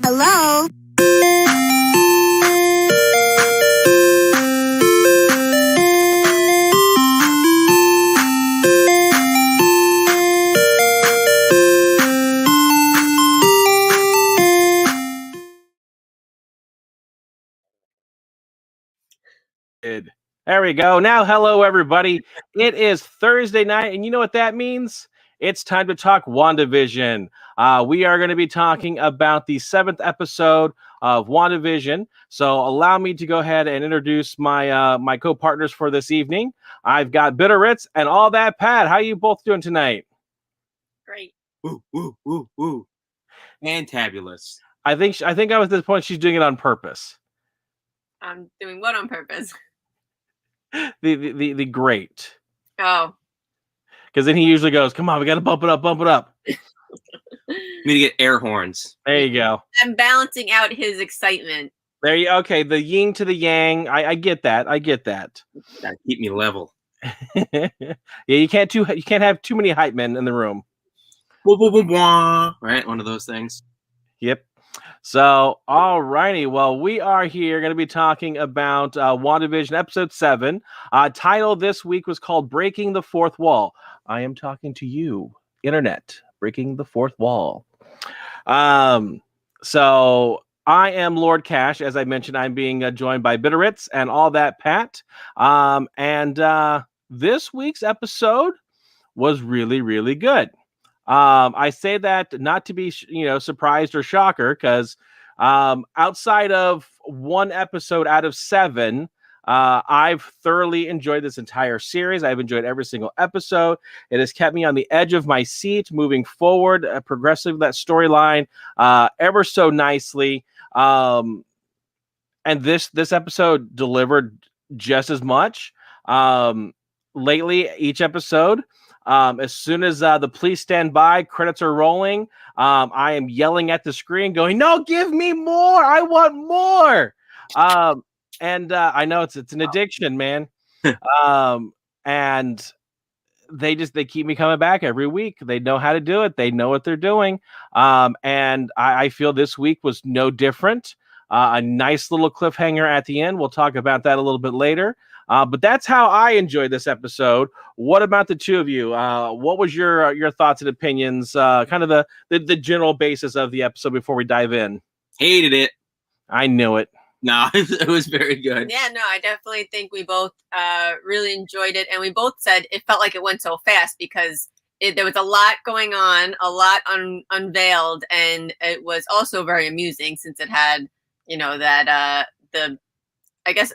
Hello? There we go. Now, hello, everybody. It is Thursday night, and you know what that means? It's time to talk WandaVision. We are going to be talking about the 7th episode of WandaVision. So allow me to go ahead and introduce my my co-partners for this evening. I've got BitOfRits and AllThatPat. How you both doing tonight? Great. Woo, woo, woo, woo. Fantabulous. I think I was at this point she's doing it on purpose. I'm doing what on purpose? The great. Oh. Because then he usually goes, come on, we got to bump it up, bump it up. We need to get air horns. There you go. I'm balancing out his excitement. There you okay. The yin to the yang. I get that. I get that. Gotta keep me level. Yeah, you can't have too many hype men in the room. Wah, wah, wah, wah. Right? One of those things. Yep. So, all righty. Well, we are here going to be talking about WandaVision episode 7. Title this week was called Breaking the Fourth Wall. I am talking to you, Internet. Breaking the Fourth Wall. So I am Lord Cash. As I mentioned, I'm being joined by BitOfRits and AllThatPat. And this week's episode was really, really good. I say that not to be, surprised or shocker, because outside of one episode out of 7, I've thoroughly enjoyed this entire series. I've enjoyed every single episode. It has kept me on the edge of my seat, moving forward, progressing that storyline ever so nicely. And this episode delivered just as much. Lately, each episode, as soon as the police stand by, credits are rolling, I am yelling at the screen going, no, give me more. I want more. And I know it's an addiction, man. And they keep me coming back every week. They know how to do it. They know what they're doing. And I feel this week was no different. A nice little cliffhanger at the end. We'll talk about that a little bit later. But that's how I enjoyed this episode. What about the two of you? What was your thoughts and opinions? Kind of the general basis of the episode before we dive in. Hated it. I knew it. No, it was very good. Yeah, no, I definitely think we both really enjoyed it. And we both said it felt like it went so fast because there was a lot going on, a lot unveiled. And it was also very amusing since it had, that I guess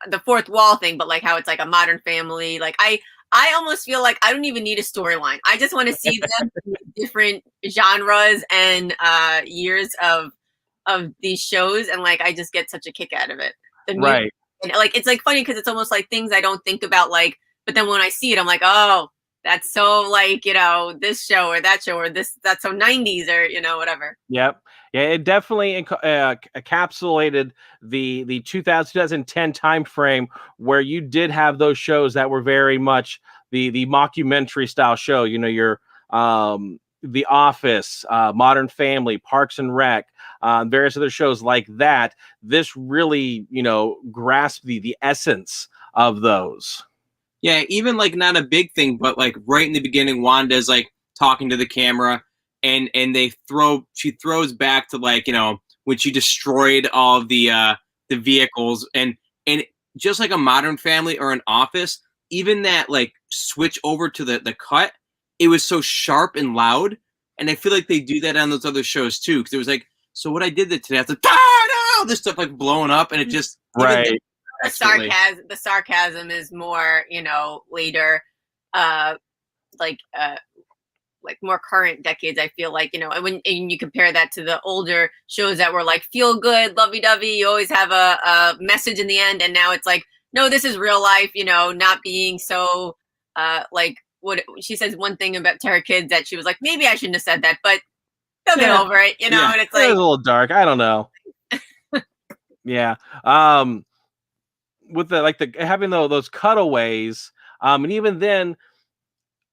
the fourth wall thing, but like how it's like a modern family. Like I almost feel like I don't even need a storyline. I just want to see them in different genres and years of these shows, and like I just get such a kick out of it. Right. And like it's like funny because it's almost like things I don't think about, like, but then when I see it, I'm like, oh, that's so like, this show or that show or this, that's so 90s or whatever. Yep. Yeah, it definitely encapsulated the 2010 time frame where you did have those shows that were very much the mockumentary style show. Your The Office, Modern Family, Parks and Rec, various other shows like that. This really, grasped the essence of those. Yeah, even like not a big thing, but like right in the beginning, Wanda's like talking to the camera, and she throws back to like, when she destroyed all of the vehicles, and just like a Modern Family or an Office, even that like switch over to the cut, it was so sharp and loud, and I feel like they do that on those other shows too, because it was like, so what I did that today, I was like, no, this stuff like blowing up, and it just right. The sarcasm is more, later, like more current decades. I feel like, and you compare that to the older shows that were like feel good, lovey dovey, you always have a message in the end, and now it's like, no, this is real life, not being so like what she says one thing about Terror Kids that she was like, maybe I shouldn't have said that, but they'll get over it, and it's like it was a little dark. I don't know. Yeah. With having those cutaways, and even then,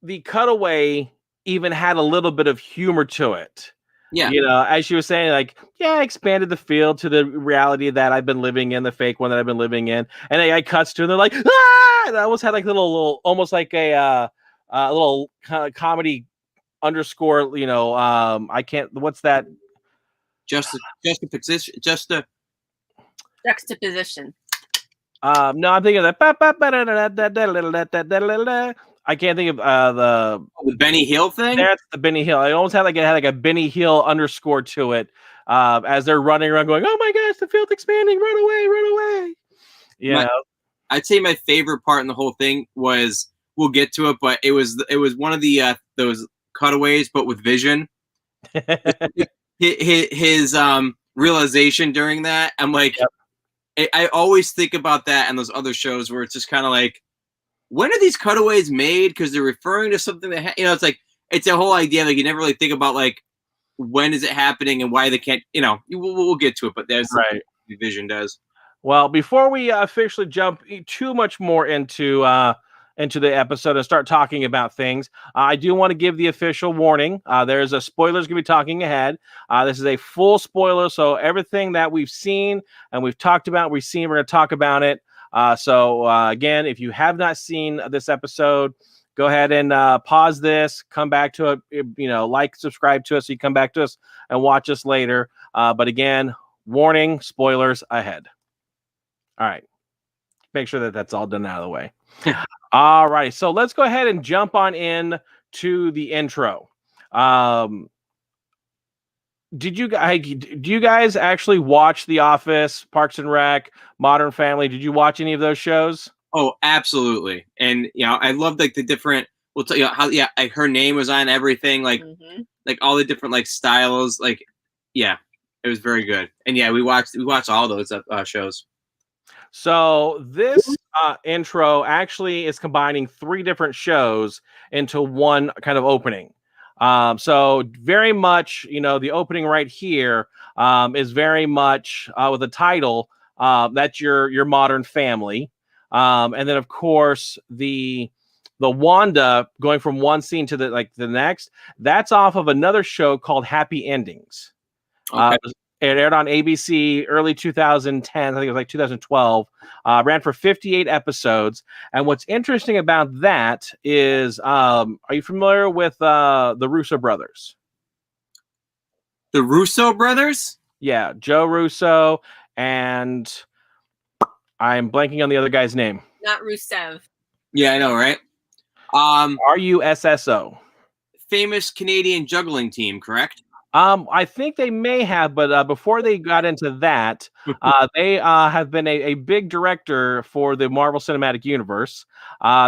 the cutaway even had a little bit of humor to it. Yeah. As she was saying, like, yeah, I expanded the field to the reality that I've been living in, the fake one that I've been living in. And I cuts to, and they're like, ah! And I almost had like little, almost like a little kind of comedy underscore, I can't, what's that? Juxtaposition. Juxtaposition. No, I'm thinking of that. I can't think of the Benny Hill thing. That's the Benny Hill. I almost had like a Benny Hill underscore to it as they're running around going, "Oh my gosh, the field's expanding! Run away, run away!" I'd say my favorite part in the whole thing was, we'll get to it, but it was one of the those cutaways, but with Vision. his realization during that. I'm like, I always think about that and those other shows where it's just kind of like, when are these cutaways made? Because they're referring to something that it's like, it's a whole idea. Like, you never really think about like, when is it happening and why they can't. We'll get to it, but that's right. The Vision does. Well, before we officially jump too much more into the episode and start talking about things, I do want to give the official warning. There's a spoilers going to be talking ahead. This is a full spoiler, so everything that we've seen and we've talked about, we're going to talk about it. So again, if you have not seen this episode, go ahead and pause this, come back to it, like, subscribe to us so you come back to us and watch us later. But again, warning, spoilers ahead. All right. Make sure that that's all done out of the way. All right. So let's go ahead and jump on in to the intro. Do you guys actually watch The Office, Parks and Rec, Modern Family? Did you watch any of those shows? Oh, absolutely. And I loved like the different. We'll tell you how. Yeah, like her name was on everything. Like, like all the different like styles. Like, yeah, it was very good. And yeah, we watched all those shows. So this intro actually is combining 3 different shows into one kind of opening. So very much, the opening right here is very much with the title that's your Modern Family, and then of course the Wanda going from one scene to the next. That's off of another show called Happy Endings. Okay. It aired on ABC early 2010. I think it was like 2012. Ran for 58 episodes. And what's interesting about that is, are you familiar with the Russo brothers? The Russo brothers? Yeah, Joe Russo, and I'm blanking on the other guy's name. Not Rusev. Yeah, I know, right? Russo. Famous Canadian juggling team, correct? I think they may have, but before they got into that, they have been a big director for the Marvel Cinematic Universe.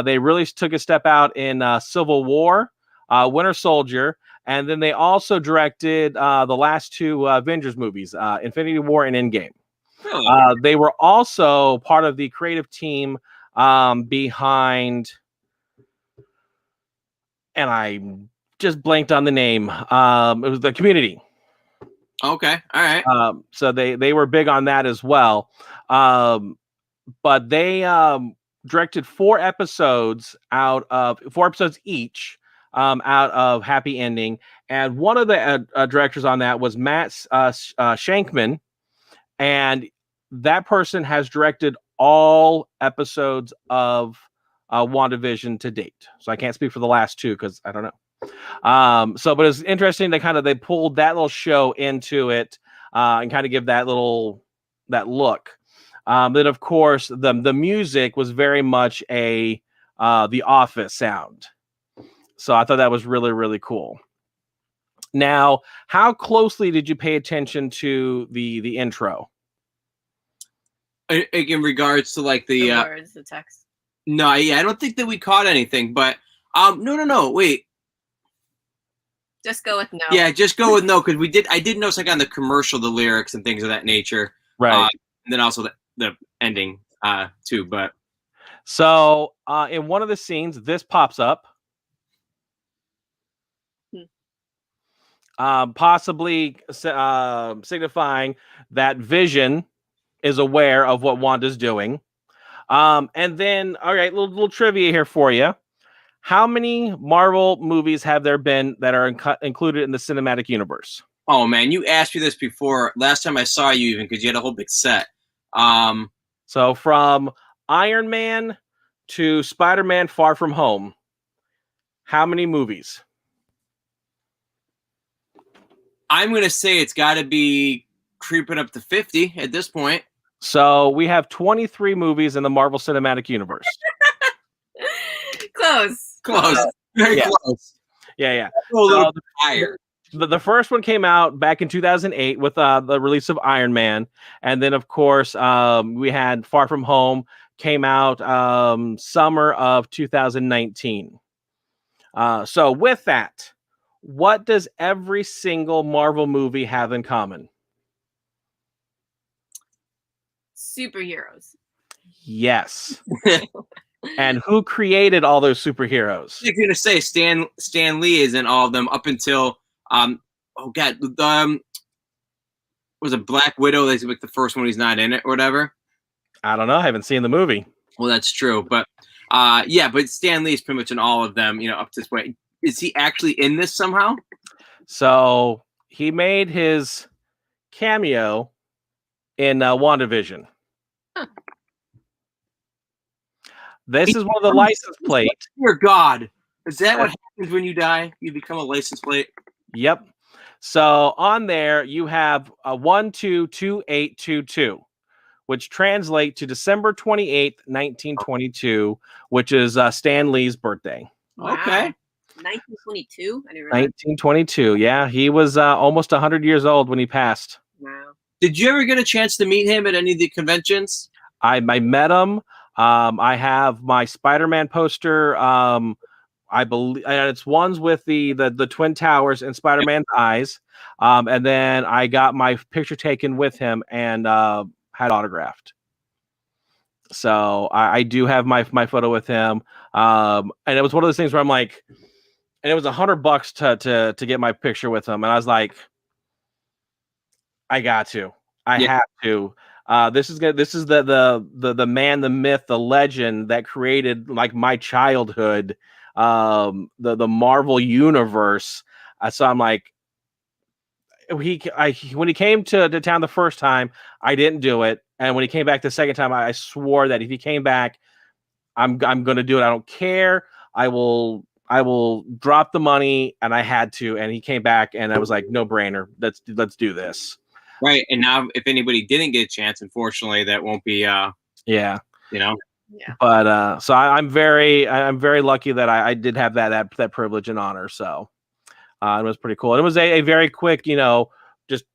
They really took a step out in Civil War, Winter Soldier, and then they also directed the last 2 Avengers movies, Infinity War and Endgame. Really? They were also part of the creative team behind, and I just blanked on the name. It was the Community. Okay, all right. So they were big on that as well. But they directed 4 episodes each out of Happy Ending, and one of the directors on that was Matt Shankman, and that person has directed all episodes of WandaVision to date. So I can't speak for the last 2 because I don't know. But it's interesting. They pulled that little show into it and kind of give that look. Then of course the music was very much a The Office sound. So I thought that was really, really cool. Now, how closely did you pay attention to the intro? In regards to like the words, the text. No, yeah, I don't think that we caught anything, but no, wait. Just go with no. Yeah, just go with no, because I did notice like on the commercial the lyrics and things of that nature. Right. And then also the ending too, but so in one of the scenes this pops up. Possibly signifying that Vision is aware of what Wanda's doing. And then, all right, little trivia here for you. How many Marvel movies have there been that are included in the cinematic universe? Oh man, you asked me this before. Last time I saw you, even because you had a whole big set. So from Iron Man to Spider-Man: Far From Home, how many movies? I'm gonna say it's got to be creeping up to 50 at this point. So we have 23 movies in the Marvel Cinematic Universe. Close. Very Yeah. close. Yeah. A little bit higher. The first one came out back in 2008 with the release of Iron Man. And then, of course, we had Far From Home came out summer of 2019. So with that, what does every single Marvel movie have in common? Superheroes. Yes. And who created all those superheroes? I'm gonna say Stan Lee is in all of them up until was it Black Widow? That's like the first one. He's not in it or whatever. I don't know. I haven't seen the movie. Well, that's true, but but Stan Lee is pretty much in all of them. Up to this point, is he actually in this somehow? So he made his cameo in WandaVision. Huh. This is one of the license plates. Dear God, is that what happens when you die? You become a license plate. Yep. So on there you have 122822, which translate to December 28th, 1922, which is Stan Lee's birthday. Wow. Okay. 1922? I didn't realize. 1922. Yeah, he was almost 100 years old when he passed. Wow. Did you ever get a chance to meet him at any of the conventions? I met him. I have my Spider-Man poster. I believe it's ones with the Twin Towers and Spider-Man's eyes. And then I got my picture taken with him and had autographed. So I do have my photo with him. And it was one of those things where I'm like, and it was $100 to get my picture with him. And I was like, I got to. I have to. This is the man, the myth, the legend that created like my childhood, the Marvel universe. So I'm like, when he came to town the first time, I didn't do it, and when he came back the second time, I swore that if he came back, I'm going to do it. I don't care. I will drop the money, and I had to. And he came back, and I was like, no brainer. Let's do this. Right. And now if anybody didn't get a chance, unfortunately, that won't be Yeah. Yeah. But so I'm very lucky that I did have that privilege and honor. So it was pretty cool. And it was a very quick, just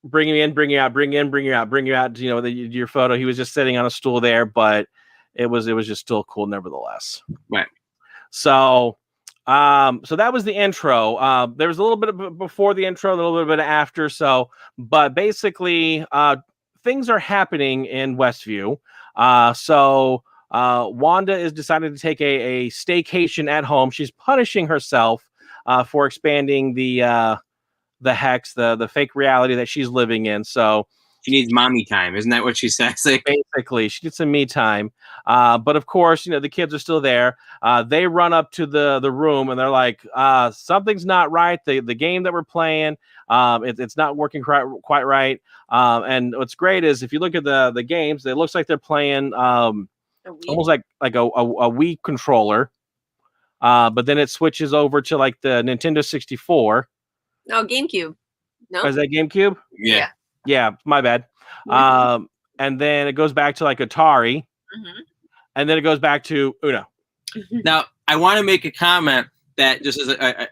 bring you in, bring you out, bring you in, bring you out, bring you out. Your photo. He was just sitting on a stool there, but it was just still cool, nevertheless. right. So so that was the intro. There was a little bit before the intro, a little bit after. So, but basically, things are happening in Westview. So Wanda is deciding to take a staycation at home. She's punishing herself for expanding the hex, the fake reality that she's living in. So She needs mommy time. Isn't that what she says? Like, basically, she needs some me time. But of course, the kids are still there. They run up to the room and they're like, something's not right. The game that we're playing, it's not working quite right. And what's great is if you look at the games, it looks like they're playing almost like a Wii controller. But then it switches over to like the Nintendo 64. No, GameCube. No. Is that GameCube? yeah. Yeah, my bad. And then it goes back to like Atari, and then it goes back to Uno. Now, I want to make a comment that just as a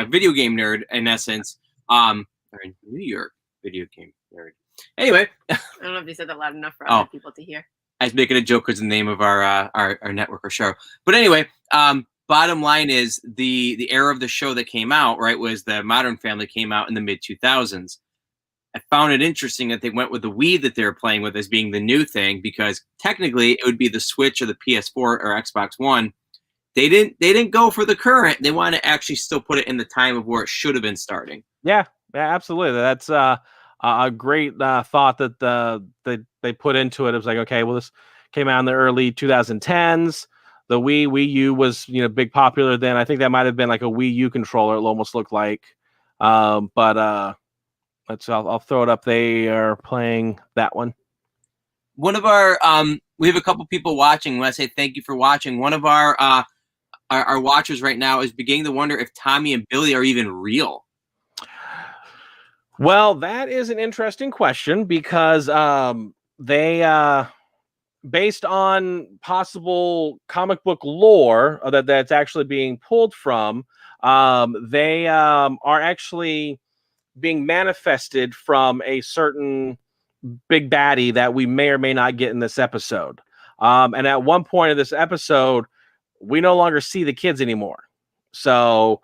video game nerd, in essence, or a New York video game nerd. Anyway, I don't know if you said that loud enough for other people to hear. I was making a joke because the name of our network or show. But anyway, bottom line is the era of the show that came out, right, was the Modern Family came out in the mid 2000s. I found it interesting that they went with the Wii that they were playing with as being the new thing, because technically it would be the Switch or the PS4 or Xbox One. They didn't go for the current. They want to actually still put it in the time of where it should have been starting. Yeah, absolutely. That's a great thought that they put into it. It was like, okay, well, this came out in the early 2010s. The Wii U was big popular then. I think that might have been like a Wii U controller. It almost looked like. But I'll throw it up. They are playing that one. One of our we have a couple people watching. I want to say thank you for watching. One of our watchers right now is beginning to wonder if Tommy and Billy are even real. Well, that is an interesting question because they based on possible comic book lore that's actually being pulled from, they are actually being manifested from a certain big baddie that we may or may not get in this episode. And at one point of this episode, we no longer see the kids anymore. So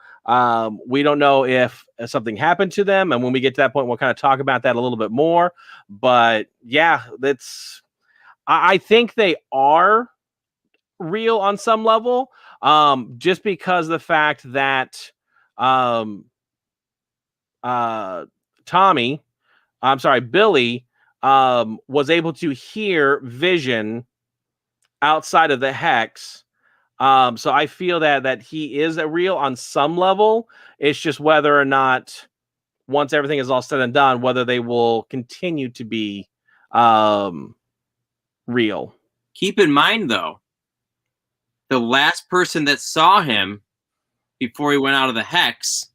we don't know if something happened to them. And when we get to that point, we'll kind of talk about that a little bit more. But yeah, I think they are real on some level, just because of the fact that Billy was able to hear Vision outside of the hex. So I feel that he is a real on some level. It's just whether or not, once everything is all said and done, whether they will continue to be real. Keep in mind, though, the last person that saw him before he went out of the hex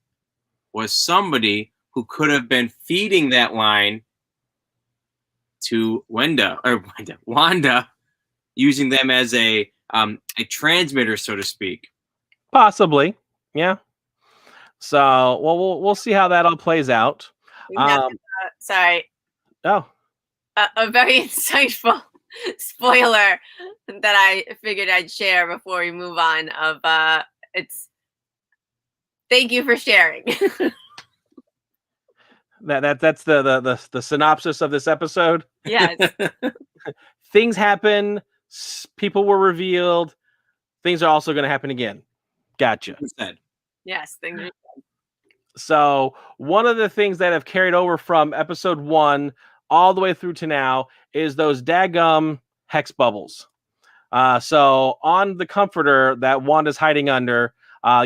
was somebody who could have been feeding that line to Wanda, using them as a transmitter, so to speak. Possibly, yeah. So, well, we'll see how that all plays out. Sorry. Oh, a very insightful spoiler that I figured I'd share before we move on. Thank you for sharing. That's the synopsis of this episode. Yes. Things happen. People were revealed. Things are also going to happen again. Gotcha. Yes, things are. So one of the things that have carried over from episode 1 all the way through to now is those daggum hex bubbles. So on the comforter that Wanda's hiding under,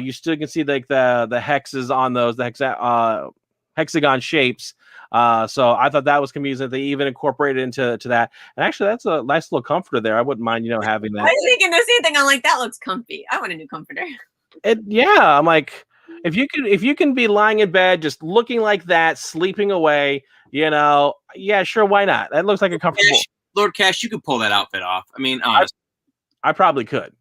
you still can see like the hexes on those, the hexagon shapes. So I thought that was confusing. They even incorporated into that. And actually, that's a nice little comforter there. I wouldn't mind, having that. I was thinking the same thing. I'm like, that looks comfy. I want a new comforter. Yeah, I'm like, if you can be lying in bed just looking like that, sleeping away, yeah, sure, why not? That looks like a comfortable. Lord Cash, you could pull that outfit off. I mean, honestly. I probably could.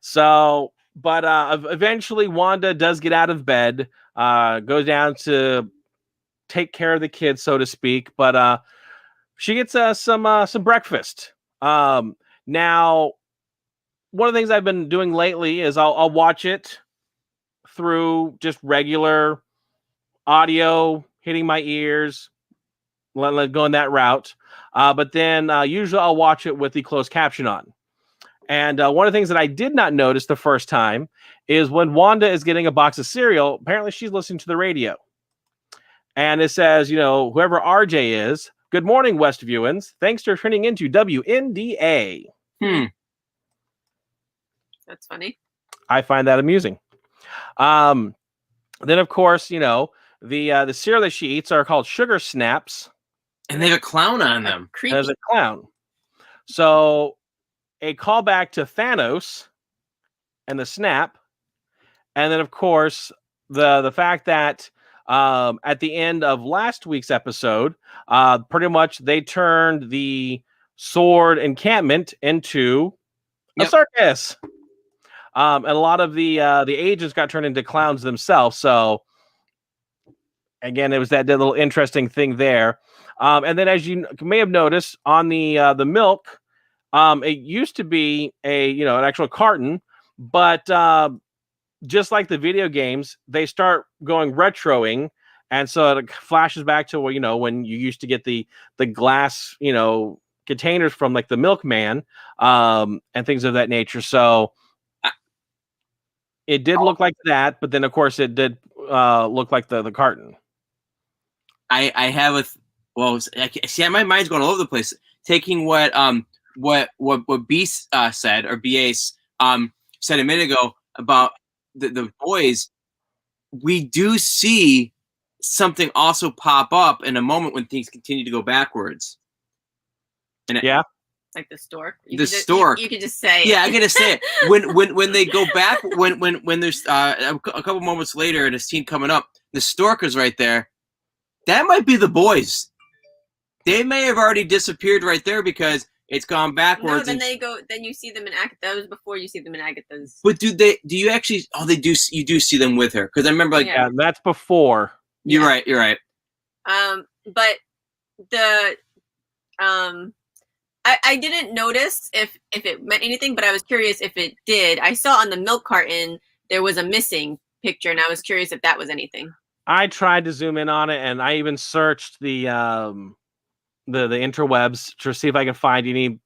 So, but eventually Wanda does get out of bed, goes down to take care of the kids, so to speak. But she gets some breakfast. Now, one of the things I've been doing lately is I'll watch it through just regular audio hitting my ears, let go in that route. But then usually I'll watch it with the closed caption on. And one of the things that I did not notice the first time is when Wanda is getting a box of cereal, apparently she's listening to the radio. And it says, whoever RJ is, good morning, Westviewans. Thanks for tuning into WNDA. That's funny. I find that amusing. Then, of course, the cereal that she eats are called Sugar Snaps. And they have a clown on them. There's a clown. So a callback to Thanos and the snap. And then, of course, the fact that at the end of last week's episode, pretty much they turned the sword encampment into a circus. And a lot of the agents got turned into clowns themselves. So again, it was that little interesting thing there. And then, as you may have noticed, on the milk, it used to be an actual carton, but just like the video games, they start going retroing, and so it flashes back to when you used to get the glass containers from like the Milkman and things of that nature. So it did look like that, but then of course it did look like the carton. I have see, my mind's going all over the place. Taking what B said, or BA said a minute ago about the boys. we do see something also pop up in a moment when things continue to go backwards. And Yeah. Like the stork. Stork. You could just say yeah, it. I gotta say it. When they go back, when there's a couple moments later and a scene coming up, the stork is right there. That might be the boys. They may have already disappeared right there because it's gone backwards. No, then you see them in Agatha. That was before you see them in Agatha's. But do you actually? Oh, they do. You do see them with her because I remember like. Yeah, that's before. You're right. But the I didn't notice if it meant anything, but I was curious if it did. I saw on the milk carton there was a missing picture, and I was curious if that was anything. I tried to zoom in on it, and I even searched the interwebs to see if I could find any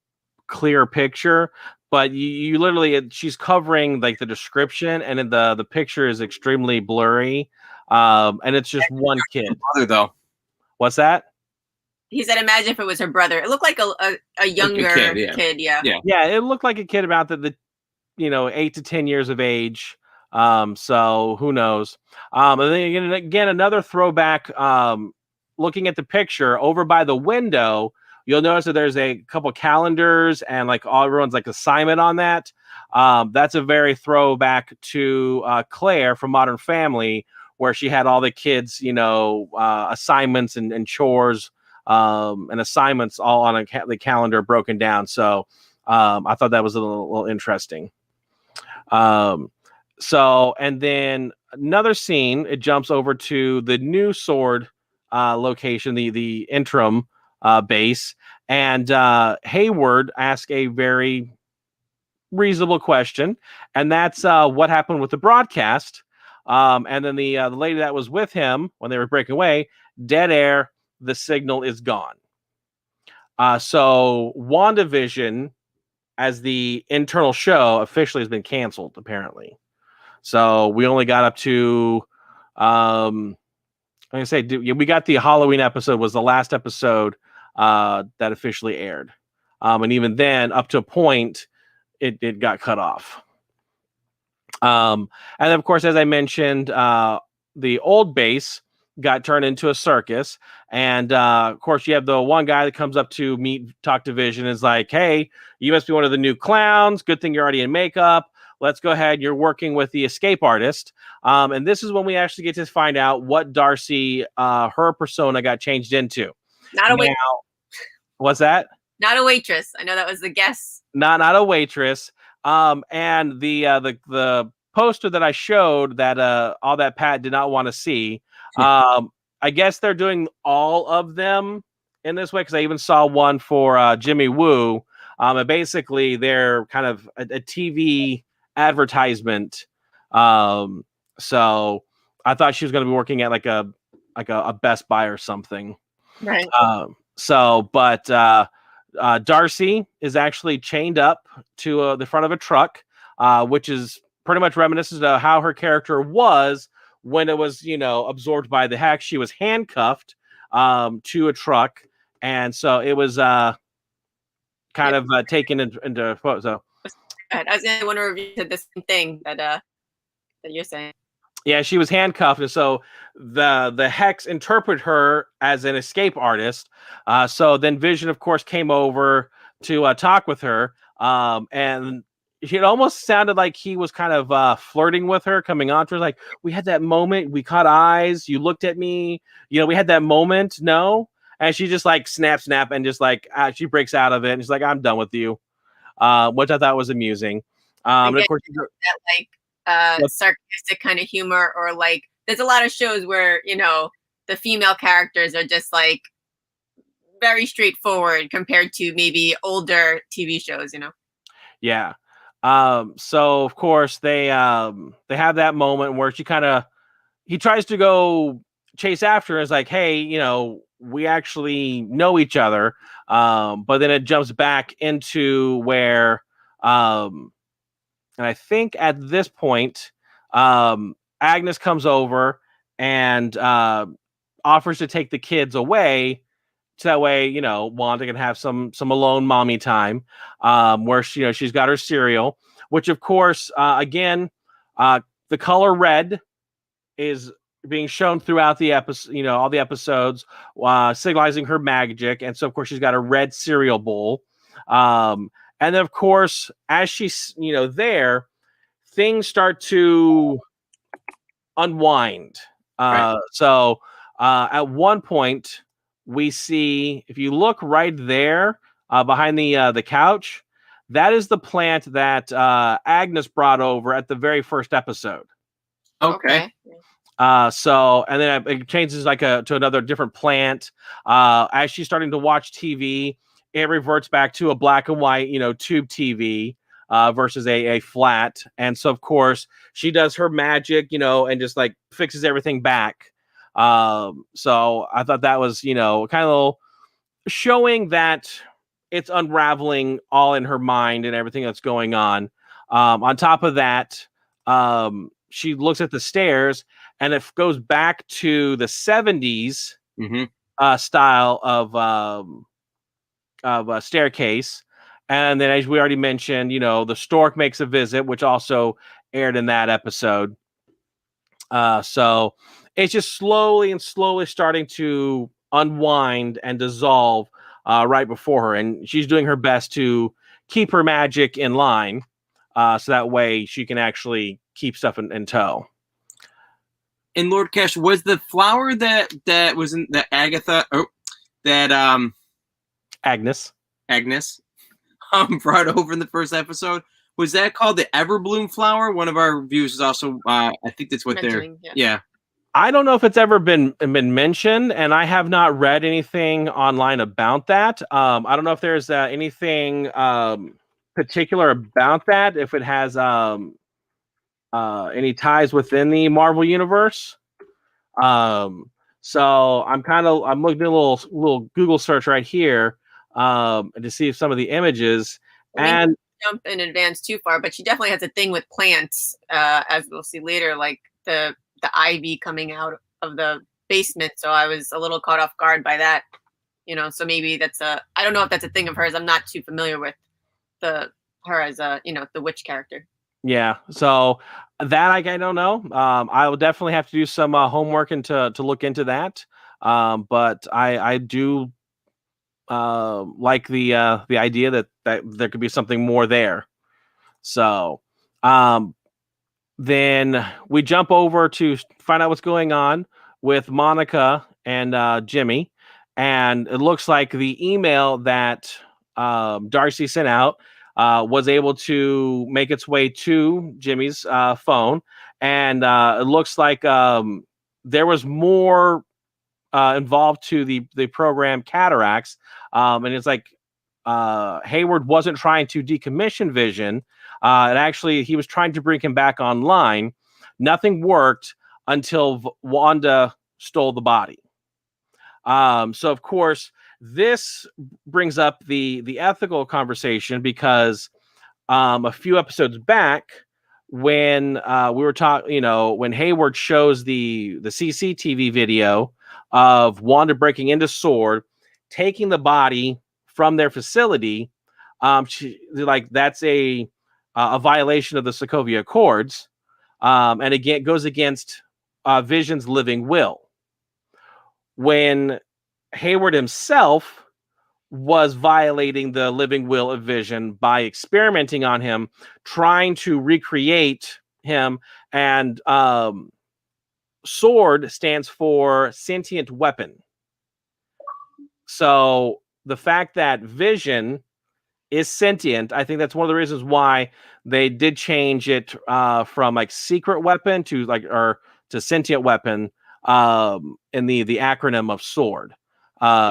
clear picture. But you literally, she's covering like the description, and the picture is extremely blurry. And it's just one kid. Brother, though. What's that? He said, "Imagine if it was her brother." It looked like a younger kid. Yeah. It looked like a kid about the 8 to 10 years of age. So who knows? And then again, another throwback. Looking at the picture over by the window, you'll notice that there's a couple calendars and like everyone's like assignment on that. That's a very throwback to Claire from Modern Family, where she had all the kids, assignments and chores and assignments all on the calendar broken down. So I thought that was a little interesting. So, and then another scene, it jumps over to the new sword location, the interim base, and Hayward asked a very reasonable question, and that's what happened with the broadcast. And then the lady that was with him when they were breaking away, dead air, the signal is gone. So WandaVision, as the internal show, officially has been canceled, apparently. So we only got up to, like I say, we got the Halloween episode was the last episode that officially aired. And even then, up to a point, it got cut off. And then, of course, as I mentioned, the old base got turned into a circus. And of course, you have the one guy that comes up to talk to Vision and is like, "Hey, you must be one of the new clowns. Good thing you're already in makeup. Let's go ahead. You're working with the escape artist." And this is when we actually get to find out what Darcy, her persona, got changed into. Not a waitress. What's that? Not a waitress. I know that was the guess. Not a waitress. And the poster that I showed that AllThatPat did not want to see. I guess they're doing all of them in this way, because I even saw one for Jimmy Woo. And basically, they're kind of a TV advertisement. So I thought she was going to be working at like a Best Buy or something. Right. But Darcy is actually chained up to the front of a truck, which is pretty much reminiscent of how her character was when it was, absorbed by the hack. She was handcuffed to a truck, and so it was kind of taken into photo. I was going to wonder if you said the same thing that you're saying. Yeah, she was handcuffed, and so the Hex interpret her as an escape artist. So then Vision, of course, came over to talk with her, and it almost sounded like he was kind of flirting with her, coming on to her, like, "We had that moment, we caught eyes, you looked at me, we had that moment, no?" And she just like snap, and just like she breaks out of it, and she's like, "I'm done with you," which I thought was amusing. And of course, that like sarcastic kind of humor, or like there's a lot of shows where the female characters are just like very straightforward compared to maybe older TV shows. Yeah. So of course they have that moment where he tries to go chase after her. It's like, "Hey, we actually know each other." But then it jumps back into where, and I think at this point, Agnes comes over and offers to take the kids away, so that way, Wanda can have some alone mommy time, where she's got her cereal, which of course, again, the color red is being shown throughout the episode, all the episodes, signalizing her magic. And so, of course, she's got a red cereal bowl. And then, of course, as she's, there, things start to unwind. Right. So at one point, we see, if you look right there behind the couch, that is the plant that Agnes brought over at the very first episode. Okay. So and then it changes to another different plant. As she's starting to watch TV, it reverts back to a black and white, tube TV versus a flat. And so of course she does her magic, and just like fixes everything back. So I thought that was, kind of showing that it's unraveling all in her mind and everything that's going on. On top of that, she looks at the stairs, and it goes back to the 70s style of a staircase. And then, as we already mentioned, the stork makes a visit, which also aired in that episode. So it's just slowly starting to unwind and dissolve right before her. And she's doing her best to keep her magic in line, so that way she can actually keep stuff in tow. And Lord Cash, was the flower that was in the Agnes brought over in the first episode, was that called the Everbloom flower? One of our viewers is also, I think that's what yeah. I don't know if it's ever been mentioned, and I have not read anything online about that. I don't know if there's anything particular about that, if it has any ties within the Marvel universe. So I'm looking at a little Google search right here to see if some of the images. And jump in advance too far, but she definitely has a thing with plants, as we'll see later, like the ivy coming out of the basement. So I was a little caught off guard by that, so maybe that's I don't know if that's a thing of hers. I'm not too familiar with her as the witch character. Yeah, so that I don't know. I will definitely have to do some homework and to look into that. But I do like the idea that there could be something more there. So then we jump over to find out what's going on with Monica and Jimmy, and it looks like the email that Darcy sent out was able to make its way to Jimmy's phone, and it looks like there was more involved to the program Cataracts, and it's like Hayward wasn't trying to decommission Vision, and actually he was trying to bring him back online. Nothing worked until Wanda stole the body. So of course, this brings up the ethical conversation, because a few episodes back, when we were talking, when Hayward shows the CCTV video of Wanda breaking into SWORD, taking the body from their facility, that's a violation of the Sokovia Accords, and again goes against Vision's living will. When Hayward himself was violating the living will of Vision by experimenting on him, trying to recreate him, and SWORD stands for sentient weapon. So the fact that Vision is sentient, I think that's one of the reasons why they did change it from like secret weapon to to sentient weapon in the acronym of SWORD.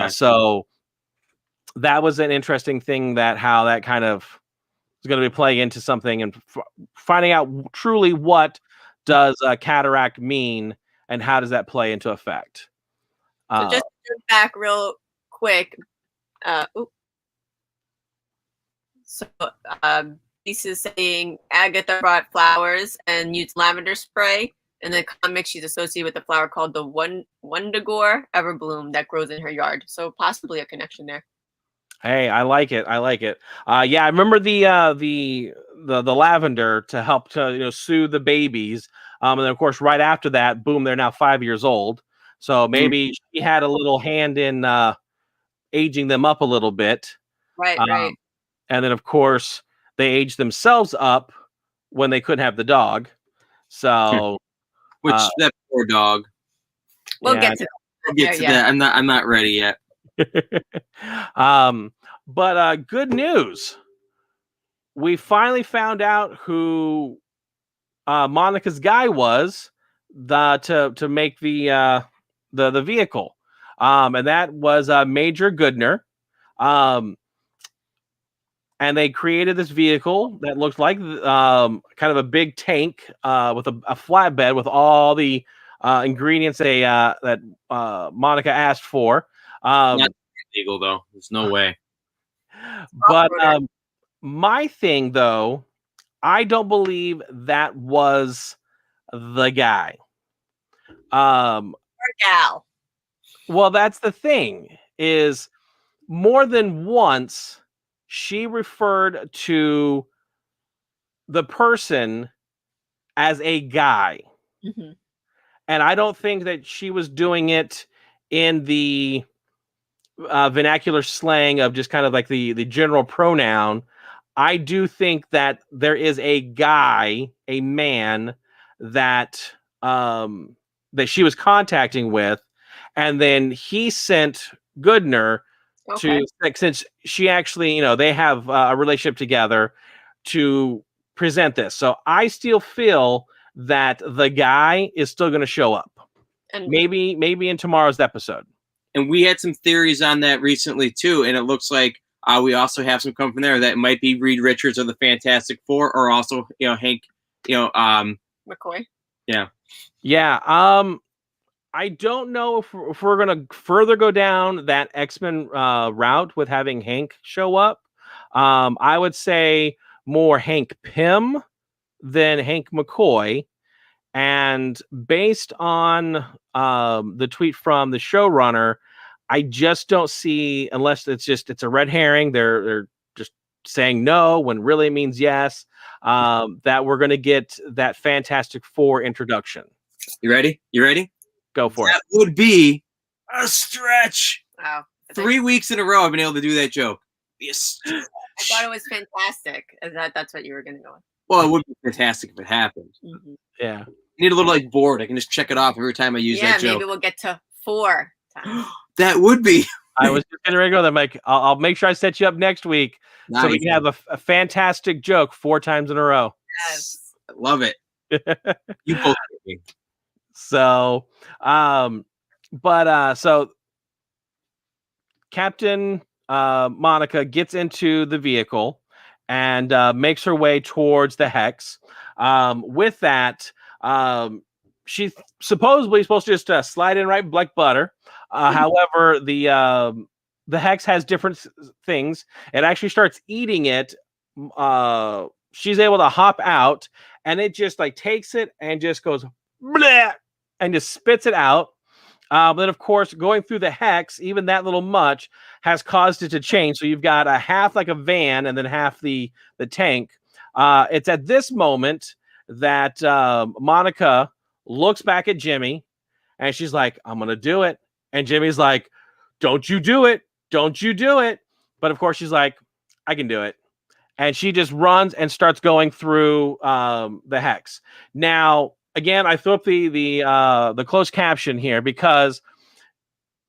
So that was an interesting thing, how that kind of is going to be playing into something, and finding out truly what does cataract mean and how does that play into effect. So just back real quick. Lisa's saying Agatha brought flowers and used lavender spray. In the comics, she's associated with a flower called the Wundagore Everbloom that grows in her yard. So possibly a connection there. Hey, I like it. I like it. Yeah, I remember the lavender to help to soothe the babies. And then of course right after that, boom, they're now 5 years old. So maybe she had a little hand in aging them up a little bit. Right, right. And then of course they aged themselves up when they couldn't have the dog. So Which that poor dog. We'll yeah. get to We'll get to that. I'm not ready yet. But good news. We finally found out who Monica's guy was to make the vehicle. And that was Major Goodner. And they created this vehicle that looked like kind of a big tank with a flatbed with all the ingredients that Monica asked for. Not legal though. There's no way. But my thing though, I don't believe that was the guy. or gal. Well, that's the thing is more than once she referred to the person as a guy. Mm-hmm. And I don't think that she was doing it in the vernacular slang of just kind of like the general pronoun. I do think that there is a guy, a man that that she was contacting with, and then he sent Goodner to, since she actually, they have a relationship together, to present this. So I still feel that the guy is still going to show up, and maybe in tomorrow's episode. And we had some theories on that recently too, and it looks like we also have some come from there that might be Reed Richards of the Fantastic Four, or also Hank, McCoy. Yeah. I don't know if we're gonna further go down that X-Men route with having Hank show up. I would say more Hank Pym than Hank McCoy. And based on the tweet from the showrunner, I just don't see, unless it's a red herring, they're just saying no when really it means yes, that we're going to get that Fantastic Four introduction. You ready? Go for it. That would be a stretch. Wow. 3 weeks in a row I've been able to do that joke. I thought it was fantastic. That's what you were going to go with. Well, it would be fantastic if it happened. Mm-hmm. Yeah. I need a little board. I can just check it off every time I use that joke. Yeah, maybe we'll get to 4 times. That would be. I was just getting ready to go. I'm like, I'll make sure I set you up next week so we can have a fantastic joke 4 times in a row. Yes. I love it. You both. So, so Captain Monica gets into the vehicle and makes her way towards the Hex. With that, she's supposedly supposed to just slide in right like butter. However, the Hex has different things. It actually starts eating it. She's able to hop out, and it just takes it and just goes bleh, and just spits it out. Then, of course, going through the Hex, even that little much has caused it to change. So you've got a half like a van and then half the tank. It's at this moment that Monica looks back at Jimmy, and she's like, I'm going to do it. And Jimmy's like, don't you do it. Don't you do it. But, of course, she's like, I can do it. And she just runs and starts going through the Hex. Now, again, I threw up the closed caption here because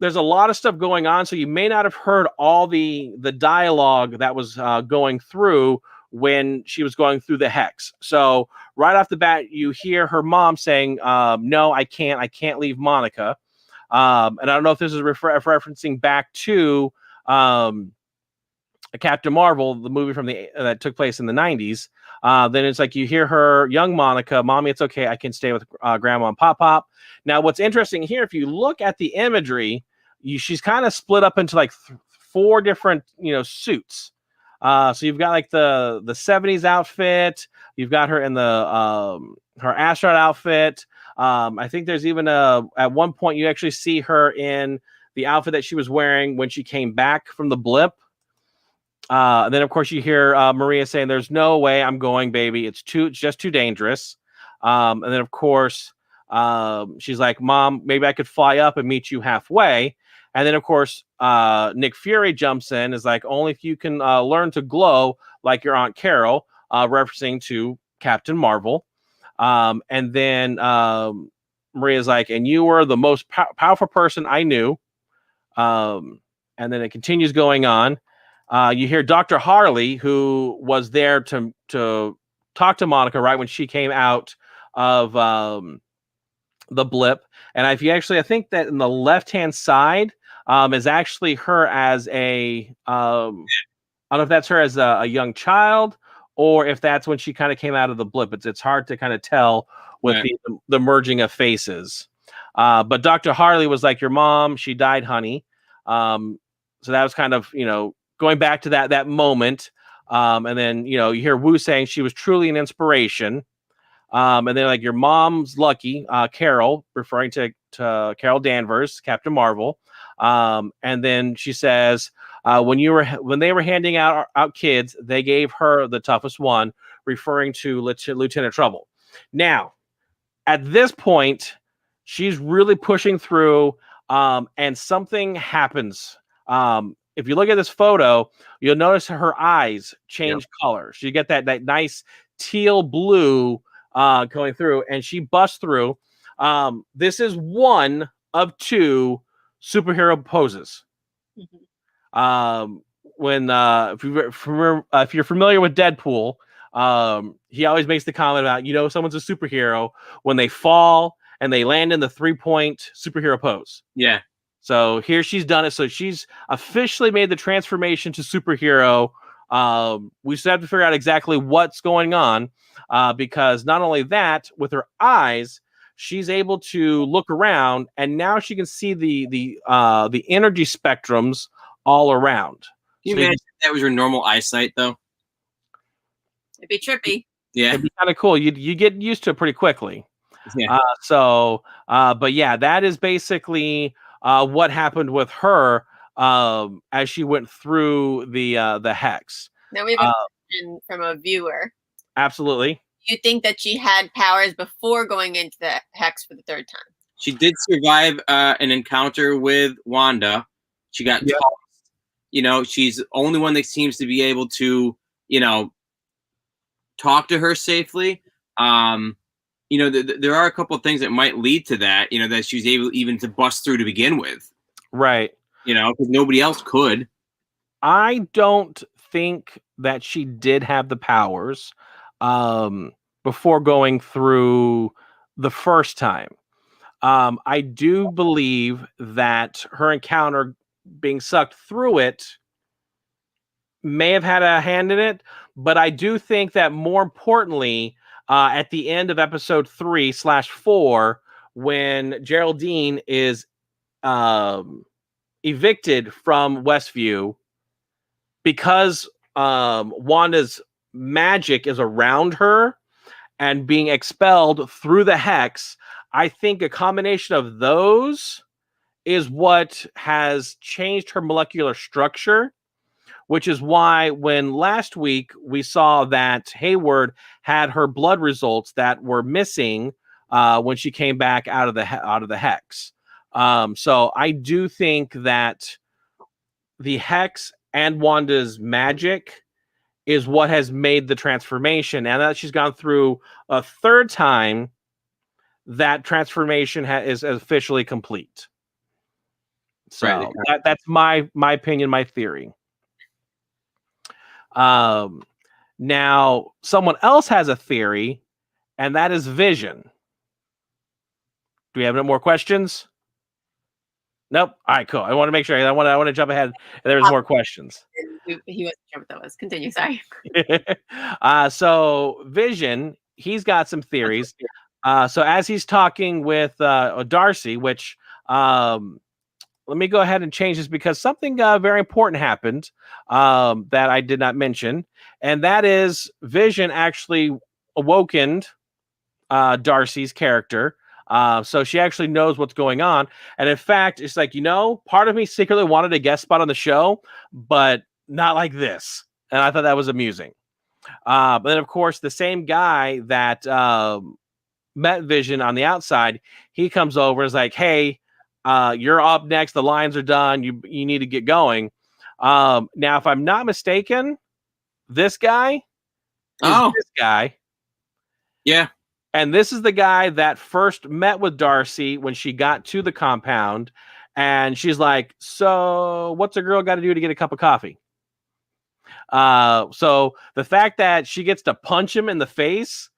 there's a lot of stuff going on, so you may not have heard all the dialogue that was going through when she was going through the Hex. So right off the bat, you hear her mom saying, "No, I can't leave Monica." And I don't know if this is referencing back to Captain Marvel, the movie from that took place in the 90s. Then it's like you hear her, young Monica, "Mommy, it's okay. I can stay with Grandma and Pop." Now, what's interesting here, if you look at the imagery, she's kind of split up into 4 different, suits. So you've got the 70s outfit. You've got her in the her astronaut outfit. I think there's even at one point you actually see her in the outfit that she was wearing when she came back from the blip. And then, of course, you hear Maria saying, "There's no way I'm going, baby. It's just too dangerous." And then, of course, she's like, "Mom, maybe I could fly up and meet you halfway." And then, of course, Nick Fury jumps in, is like, "Only if you can learn to glow like your Aunt Carol," referencing to Captain Marvel. And then Maria's like, "And you were the most powerful person I knew." And then it continues going on. You hear Dr. Harley, who was there to talk to Monica right when she came out of the blip. And if you actually, I think that in the left-hand side is actually her as a, I don't know if that's her as a young child or if that's when she kind of came out of the blip. It's hard to kind of tell with the merging of faces. But Dr. Harley was like, "Your mom, she died, honey." So that was kind of, going back to that moment. And then, you hear Wu saying she was truly an inspiration. And then like, "Your mom's lucky," Carol, referring to Carol Danvers, Captain Marvel. And then she says, when they were handing out kids, they gave her the toughest one," referring to Lieutenant Trouble. Now, at this point, she's really pushing through, and something happens. If you look at this photo, you'll notice her eyes change color. So you get that nice teal blue going through, and she busts through. This is one of two superhero poses. When if you're familiar with Deadpool, he always makes the comment about, someone's a superhero when they fall and they land in the 3-point superhero pose. Yeah. So here she's done it. So she's officially made the transformation to superhero. We still have to figure out exactly what's going on, because not only that, with her eyes, she's able to look around, and now she can see the energy spectrums all around. Can you imagine if that was your normal eyesight, though? It'd be trippy. Yeah, it'd be kind of cool. You get used to it pretty quickly. Yeah. But yeah, that is basically what happened with her as she went through the hex. Now we have a question from a viewer. Absolutely. Do you think that she had powers before going into the hex for the third time? She did survive an encounter with Wanda. She got tossed. She's the only one that seems to be able to, talk to her safely. There are a couple of things that might lead to that, that she's able even to bust through to begin with. Right. Because nobody else could. I don't think that she did have the powers before going through the first time. I do believe that her encounter being sucked through it may have had a hand in it, but I do think that more importantly, at the end of episode 3/4, when Geraldine is evicted from Westview, because Wanda's magic is around her and being expelled through the hex, I think a combination of those is what has changed her molecular structure, which is why when last week we saw that Hayward had her blood results that were missing when she came back out of the hex. So I do think that the hex and Wanda's magic is what has made the transformation. And that she's gone through a third time, that transformation is officially complete. So that's my opinion, my theory. Now someone else has a theory, and that is Vision. Do we have no more questions? Nope. All right, cool. I want to make sure. I want to jump ahead. There's more questions. He wasn't sure what that was. Continue. Sorry. So Vision, he's got some theories. So as he's talking with Darcy, which let me go ahead and change this because something very important happened that I did not mention, and that is Vision actually awokened Darcy's character. So she actually knows what's going on. And in fact, it's like, part of me secretly wanted a guest spot on the show, but not like this. And I thought that was amusing. But then, of course, the same guy that met Vision on the outside, he comes over and is like, hey, you're up next. The lines are done. You need to get going. Now, if I'm not mistaken, this guy is this guy. Yeah. And this is the guy that first met with Darcy when she got to the compound. And she's like, so what's a girl got to do to get a cup of coffee? So the fact that she gets to punch him in the face,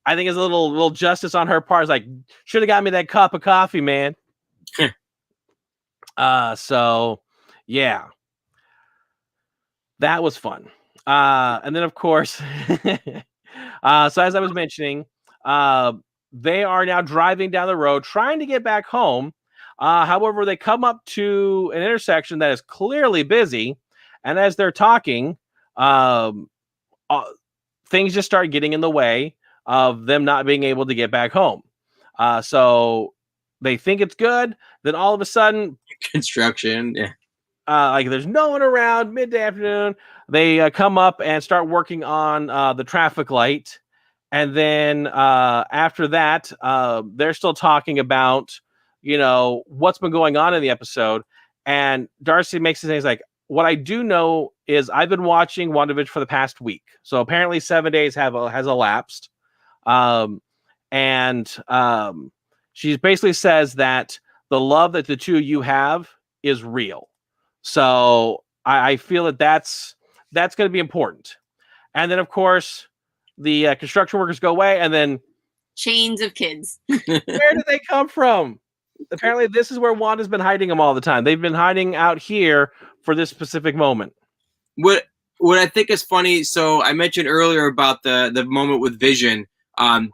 I think is a little justice on her part. It's like, should have got me that cup of coffee, man. So yeah, that was fun. And then of course, so as I was mentioning, they are now driving down the road trying to get back home. However, they come up to an intersection that is clearly busy, and as they're talking, things just start getting in the way of them not being able to get back home. So they think it's good. Then all of a sudden, construction. Yeah. Like there's no one around. Midday afternoon, they come up and start working on the traffic light. And then after that, they're still talking about, what's been going on in the episode. And Darcy makes it say, he's like, what I do know is I've been watching WandaVision for the past week. So apparently 7 days has elapsed. She basically says that the love that the two of you have is real. So I feel that that's going to be important. And then, of course, the construction workers go away, and then chains of kids. Where did they come from? Apparently, this is where Wanda's been hiding them all the time. They've been hiding out here for this specific moment. What I think is funny, so I mentioned earlier about the moment with Vision.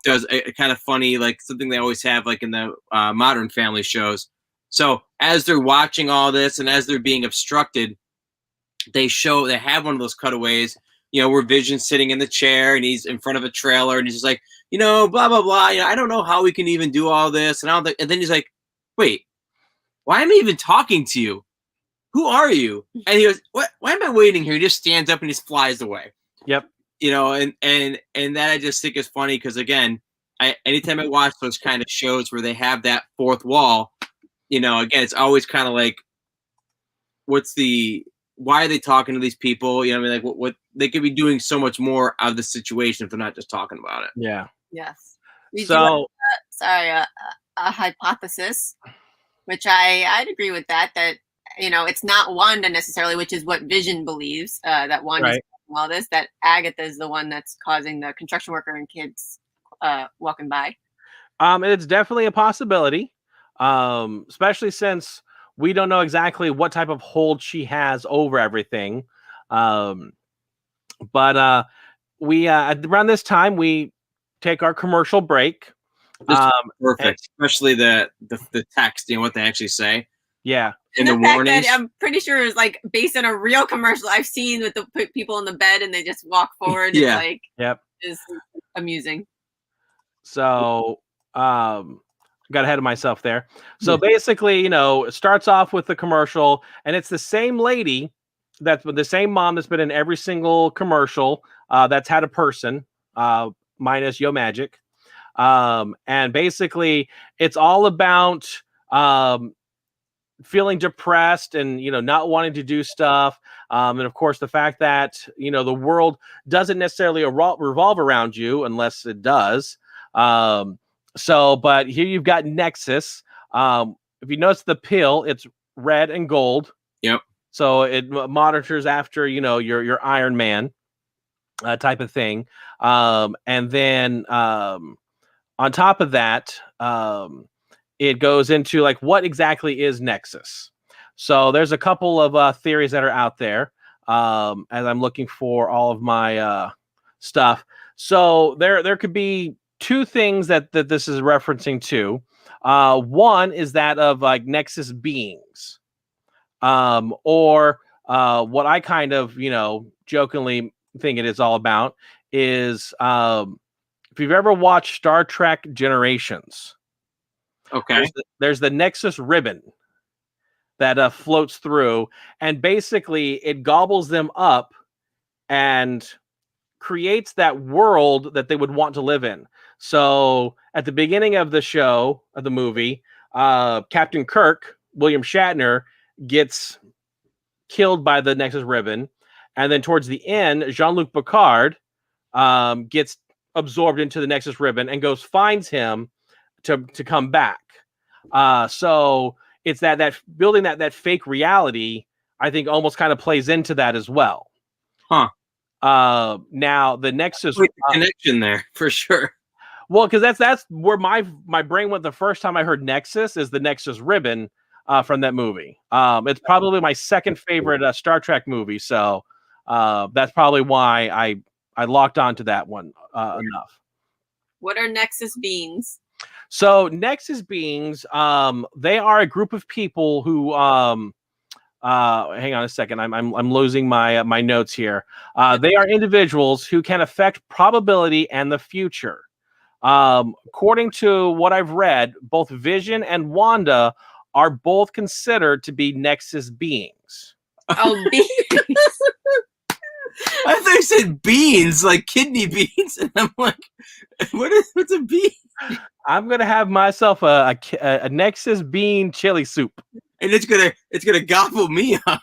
Does a kind of funny, like something they always have, like in the Modern Family shows. So as they're watching all this and as they're being obstructed, they have one of those cutaways, where Vision's sitting in the chair and he's in front of a trailer and he's just like, blah, blah, blah. I don't know how we can even do all this. And then he's like, wait, why am I even talking to you? Who are you? And he goes, what? Why am I waiting here? He just stands up and just flies away. Yep. And that I just think is funny because, again, anytime I watch those kind of shows where they have that fourth wall, again, it's always kind of like, why are they talking to these people? Like what they could be doing so much more out of the situation if they're not just talking about it. Yeah. Yes. A hypothesis, which I'd agree with that it's not Wanda necessarily, which is what Vision believes, that Wanda's right. doing all this, that Agatha is the one that's causing the construction worker and kids walking by. It's definitely a possibility, especially since we don't know exactly what type of hold she has over everything. But we around this time we take our commercial break. Perfect, especially the text, what they actually say. Yeah, and the warnings. I'm pretty sure it's like based on a real commercial I've seen with the people in the bed and they just walk forward. Yeah. It's like, yep, is amusing. So, got ahead of myself there. So basically, it starts off with the commercial, and it's the same lady that's the same mom that's been in every single commercial that's had a person, minus Yo Magic. And basically, it's all about feeling depressed and not wanting to do stuff, and of course the fact that the world doesn't necessarily revolve around you unless it does. But here you've got Nexus. If you notice the pill, it's red and gold. Yep. So it monitors after your Iron Man type of thing. And then on top of that, it goes into like what exactly is Nexus. So there's a couple of theories that are out there as I'm looking for all of my stuff. So there could be two things that this is referencing to. One is that of like Nexus beings, or what I kind of jokingly think it is all about is if you've ever watched Star Trek Generations. Okay. There's the Nexus ribbon. that floats through, and basically it gobbles them up and creates that world that they would want to live in. So at the beginning of the show, of the movie, Captain Kirk, William Shatner, gets killed by the Nexus Ribbon. And then towards the end, Jean-Luc Picard gets absorbed into the Nexus Ribbon and finds him to come back. So it's that building that fake reality, I think almost kind of plays into that as well. Huh. Now the Nexus connection there for sure. Well, because that's where my brain went the first time I heard Nexus, is the Nexus Ribbon from that movie. It's probably my second favorite Star Trek movie, so that's probably why I locked onto that one enough. What are Nexus beings? So Nexus beings, they are a group of people who hang on a second. I'm losing my notes here. They are individuals who can affect probability and the future. According to what I've read, both Vision and Wanda are both considered to be Nexus beings. Oh, beings. I thought you said beans, like kidney beans, and I'm like, what's a bean? I'm gonna have myself a Nexus bean chili soup, and it's gonna gobble me up.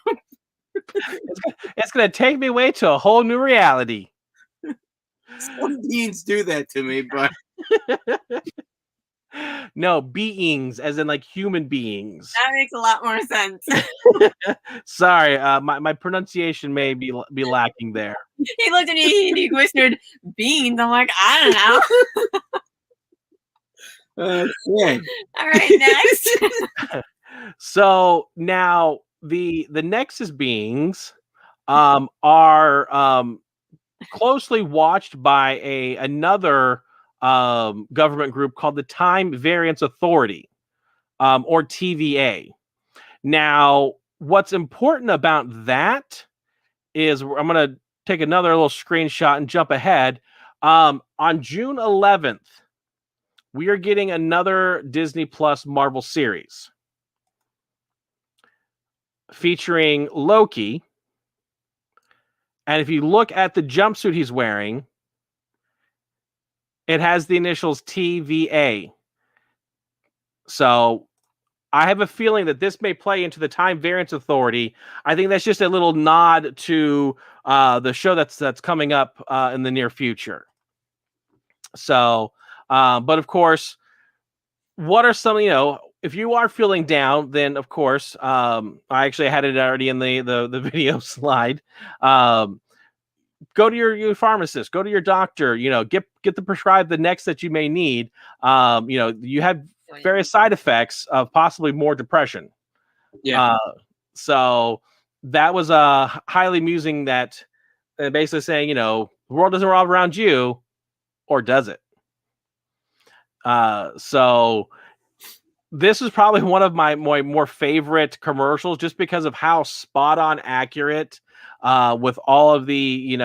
It's gonna take me away to a whole new reality. Some beans do that to me, but no, beings, as in like human beings. That makes a lot more sense. Sorry, my pronunciation may be lacking there. He looked at me and he whispered beans. I'm like, I don't know. Okay. All right, next. So now the Nexus beings are closely watched by another government group called the Time Variance Authority, or TVA. Now, what's important about that is, I'm going to take another little screenshot and jump ahead. On June 11th, we are getting another Disney Plus Marvel series featuring Loki. And if you look at the jumpsuit he's wearing, it has the initials TVA. So I have a feeling that this may play into the Time Variance Authority. I think that's just a little nod to the show that's coming up in the near future. So, but of course, what are some, if you are feeling down, then of course, I actually had it already in the video slide. Go to your pharmacist, go to your doctor, get the prescribed the next that you may need. You have various side effects of possibly more depression. Yeah. So that was highly amusing, that basically saying, the world doesn't revolve around you, or does it? So this is probably one of my more favorite commercials, just because of how spot on accurate, with all of the,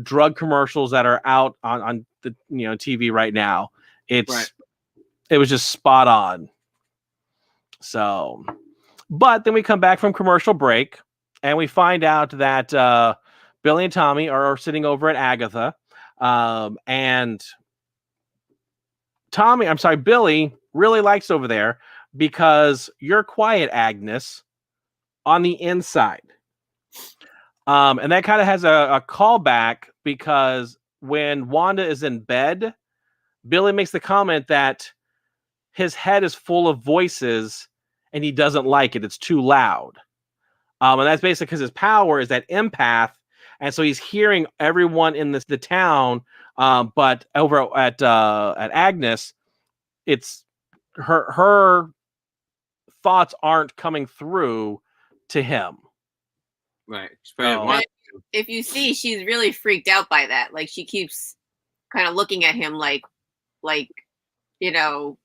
drug commercials that are out on the, TV right now. It was just spot on. So, but then we come back from commercial break and we find out that Billy and Tommy are sitting over at Agatha, and Billy really likes over there because you're quiet, Agnes, on the inside. And that kind of has a callback, because when Wanda is in bed, Billy makes the comment that his head is full of voices and he doesn't like it. It's too loud. And that's basically because his power is that empath. And so he's hearing everyone in the town. But over at Agnes, it's her thoughts aren't coming through to him. Right. If you see, she's really freaked out by that. Like, she keeps kind of looking at him like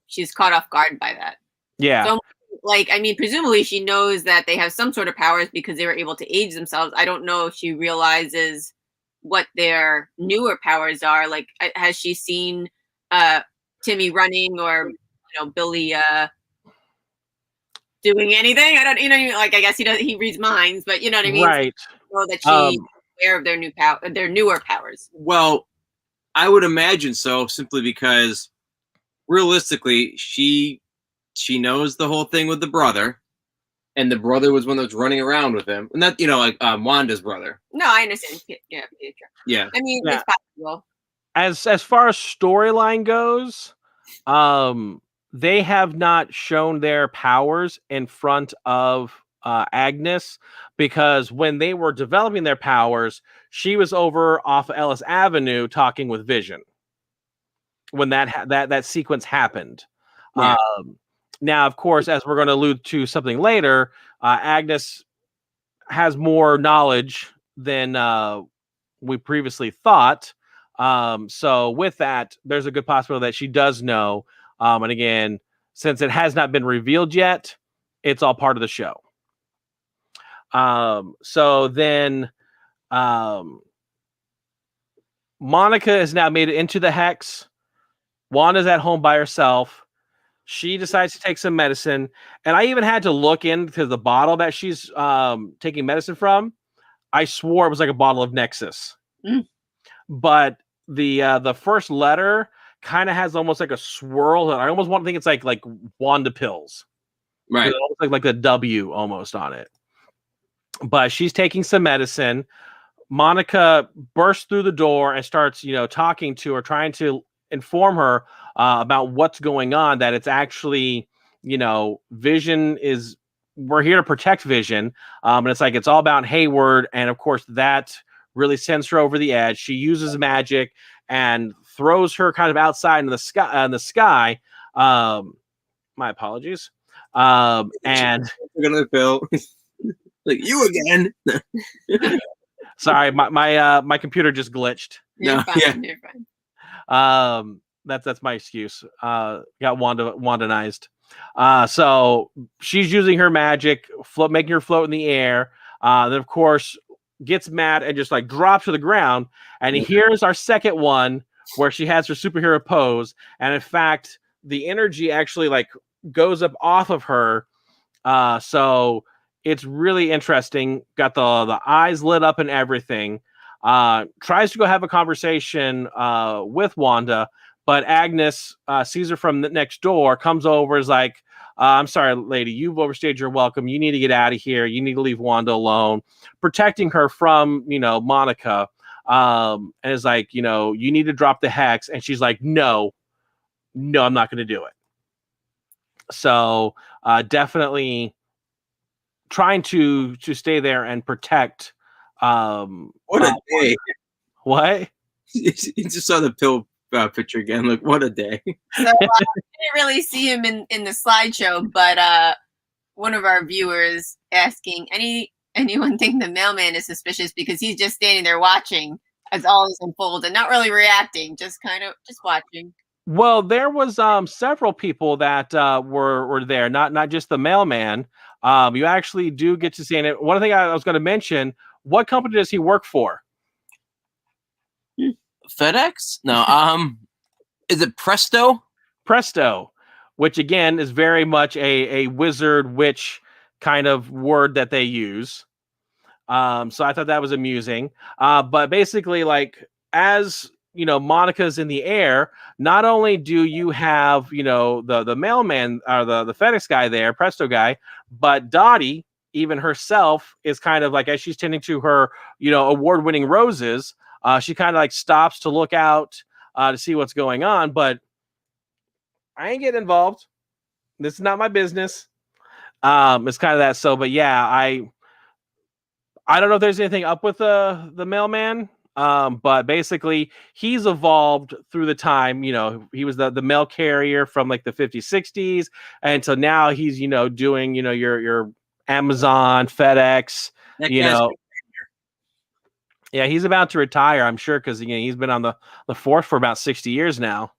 she's caught off guard by that. Yeah. So, presumably she knows that they have some sort of powers because they were able to age themselves. I don't know if she realizes what their newer powers are. Like, has she seen Timmy running, or Billy doing anything. I don't, like I guess he reads minds, but you know what I mean. Right. So know that she's aware of their their newer powers. Well, I would imagine so, simply because realistically, she knows the whole thing with the brother, and the brother was one that was running around with him, and that like Wanda's brother. No, I understand. Yeah. I mean, Yeah. it's possible. As far as storyline goes, they have not shown their powers in front of Agnes, because when they were developing their powers, she was over off Ellis Avenue talking with Vision when that sequence happened. Right. Now, of course, as we're going to allude to something later, Agnes has more knowledge than we previously thought. So with that, there's a good possibility that she does know. And again, since it has not been revealed yet, it's all part of the show. So then Monica has now made it into the hex. Wanda's at home by herself. She decides to take some medicine. And I even had to look into the bottle that she's taking medicine from. I swore it was like a bottle of Nexus. But the first letter kind of has almost like a swirl. I almost want to think it's like Wanda pills. Right. It looks like a W almost on it. But she's taking some medicine. Monica bursts through the door and starts, talking to her, trying to inform her about what's going on, that it's actually, Vision is, we're here to protect Vision. And it's all about Hayward. And of course, that really sends her over the edge. She uses magic and throws her kind of outside in the sky. My apologies. And we're gonna Bill. Like, you again. Sorry, my computer just glitched. You're fine. That's my excuse. Got Wandanized. So she's using her magic, making her float in the air. Then of course gets mad and just like drops to the ground. And here's our second one where she has her superhero pose. And in fact, the energy actually like goes up off of her. So it's really interesting. Got the eyes lit up and everything. Tries to go have a conversation with Wanda, but Agnes sees her from the next door, comes over, is like, I'm sorry, lady, you've overstayed your welcome. You need to get out of here. You need to leave Wanda alone. Protecting her from, Monica. And is like, you need to drop the hex. And she's like, no, I'm not going to do it. So definitely trying to stay there and protect. What a day! What? You just saw the pill picture again. Look, what a day! So I didn't really see him in the slideshow, but one of our viewers asking, anyone think the mailman is suspicious because he's just standing there watching as all is unfolded, not really reacting, just watching. Well, there was several people that were there, not just the mailman. You actually do get to see it. One thing I was going to mention: what company does he work for? FedEx? No. Is it Presto? Presto, which again is very much a wizard witch kind of word that they use. So I thought that was amusing. But basically, like, as Monica's in the air, not only do you have the mailman or the FedEx guy there, Presto guy, but Dottie, even herself, is kind of like, as she's tending to her award-winning roses, she kind of like stops to look out to see what's going on. But I ain't getting involved. This is not my business. It's kind of that. So, but yeah, I don't know if there's anything up with the mailman. But basically he's evolved through the time. He was the mail carrier from like the 50s, 60s, and so now he's doing your Amazon, FedEx. Yeah, he's about to retire, I'm sure, because he's been on the force for about 60 years now.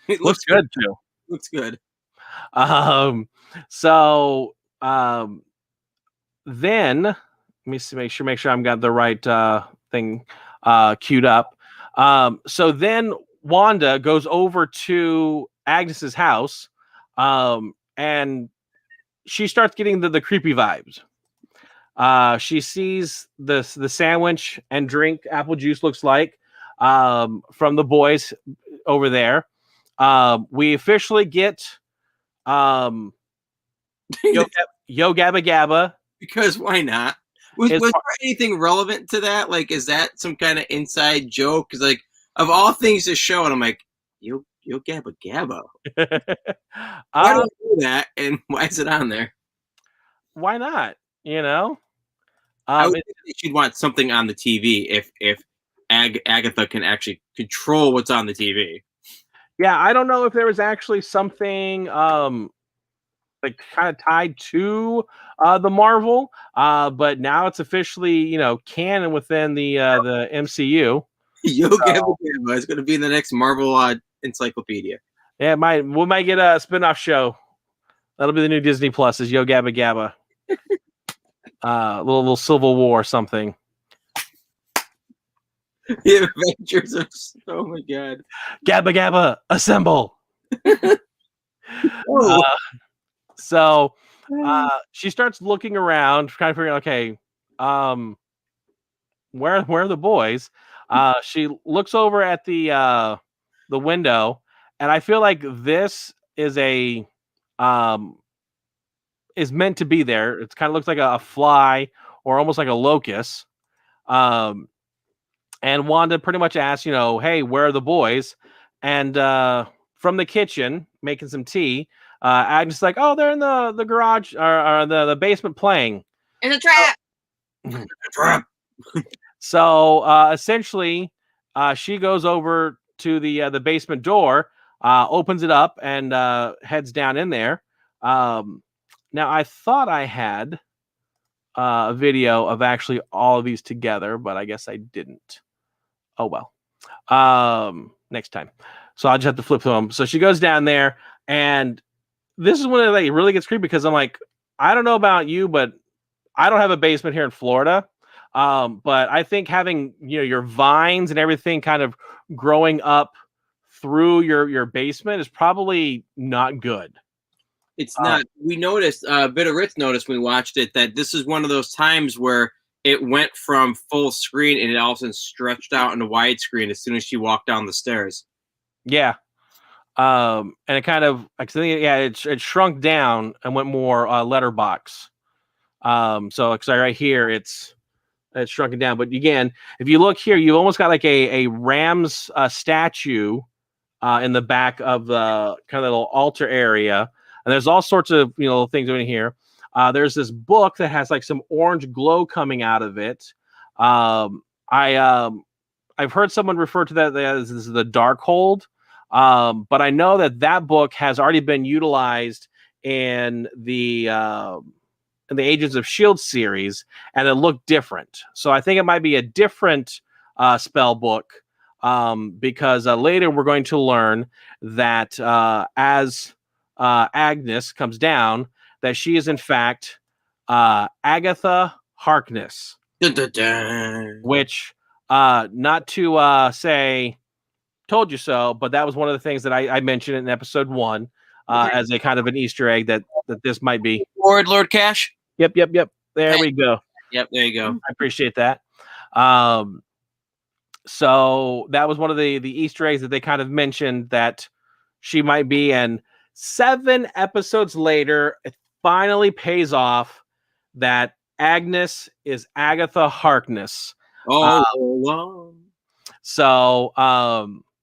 It looks good too. Looks good. So then let me see, make sure I've got the right thing queued up. So then Wanda goes over to Agnes's house, and she starts getting the creepy vibes. She sees the sandwich and drink apple juice looks like from the boys over there. We officially get Yo Gabba Gabba. Because why not? Was there anything relevant to that? Like, is that some kind of inside joke? Because, like, of all things to show, and I'm like, Yo Gabba Gabba. Why do I do that? And why is it on there? Why not? You know, I would think she'd want something on the TV if Agatha can actually control what's on the TV. Yeah, I don't know if there was actually something like kind of tied to the Marvel, but now it's officially canon within the MCU. Yo Gabba Gabba is going to be in the next Marvel encyclopedia. Yeah, we might get a spin-off show. That'll be the new Disney Plus is Yo Gabba Gabba. Little Civil War or something. The Avengers of oh my god. Gabba Gabba, assemble. So she starts looking around, kind of figuring, okay, where are the boys? She looks over at the window, and I feel like this is is meant to be there. It kind of looks like a fly or almost like a locust. And Wanda pretty much asks, hey, where are the boys? And from the kitchen, making some tea, Agnes is like, oh, they're in the garage or the basement playing. In a trap. A trap. So essentially, she goes over to the basement door, opens it up, and heads down in there. Now, I thought I had a video of actually all of these together, but I guess I didn't. Oh, well. Next time. So I'll just have to flip through them. So she goes down there, and this is when it like, really gets creepy because I'm like, I don't know about you, but I don't have a basement here in Florida. But I think having your vines and everything kind of growing up through your basement is probably not good. It's not. We noticed, BitOfRits noticed when we watched it that this is one of those times where it went from full screen and it all of a sudden stretched out into widescreen as soon as she walked down the stairs. Yeah. And it kind of, it shrunk down and went more letterbox. So like right here, it's shrunken down. But again, if you look here, you've almost got like a Ram's statue in the back of the kind of little altar area. And there's all sorts of things in here. There's this book that has like some orange glow coming out of it. I've heard someone refer to that as the Darkhold. But I know that book has already been utilized in the Agents of S.H.I.E.L.D. series, and it looked different. So I think it might be a different spell book because later we're going to learn that as Agnes comes down, that she is in fact Agatha Harkness. Dun, dun, dun. Which, not to say told you so, but that was one of the things that I mentioned in episode 1 as a kind of an Easter egg that this might be. Lord Cash? Yep. There we go. Yep, there you go. I appreciate that. So that was one of the Easter eggs that they kind of mentioned that she might be. And 7 episodes later, it finally pays off that Agnes is Agatha Harkness. Oh, so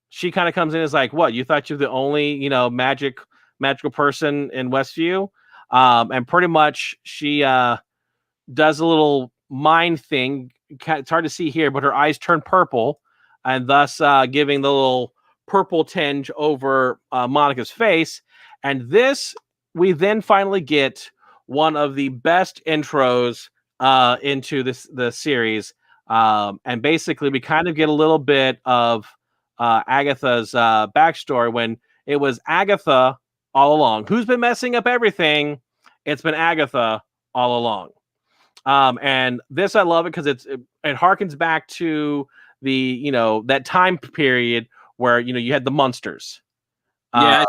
she kind of comes in as like, what, you thought you're the only magical person in Westview? And pretty much she does a little mind thing. It's hard to see here, but her eyes turn purple, and thus giving the little purple tinge over Monica's face. And this, we then finally get one of the best intros into the series. And basically, we kind of get a little bit of Agatha's backstory when it was Agatha all along. Who's been messing up everything? It's been Agatha all along. And this, I love it because it harkens back to the that time period where you had the monsters. Yeah.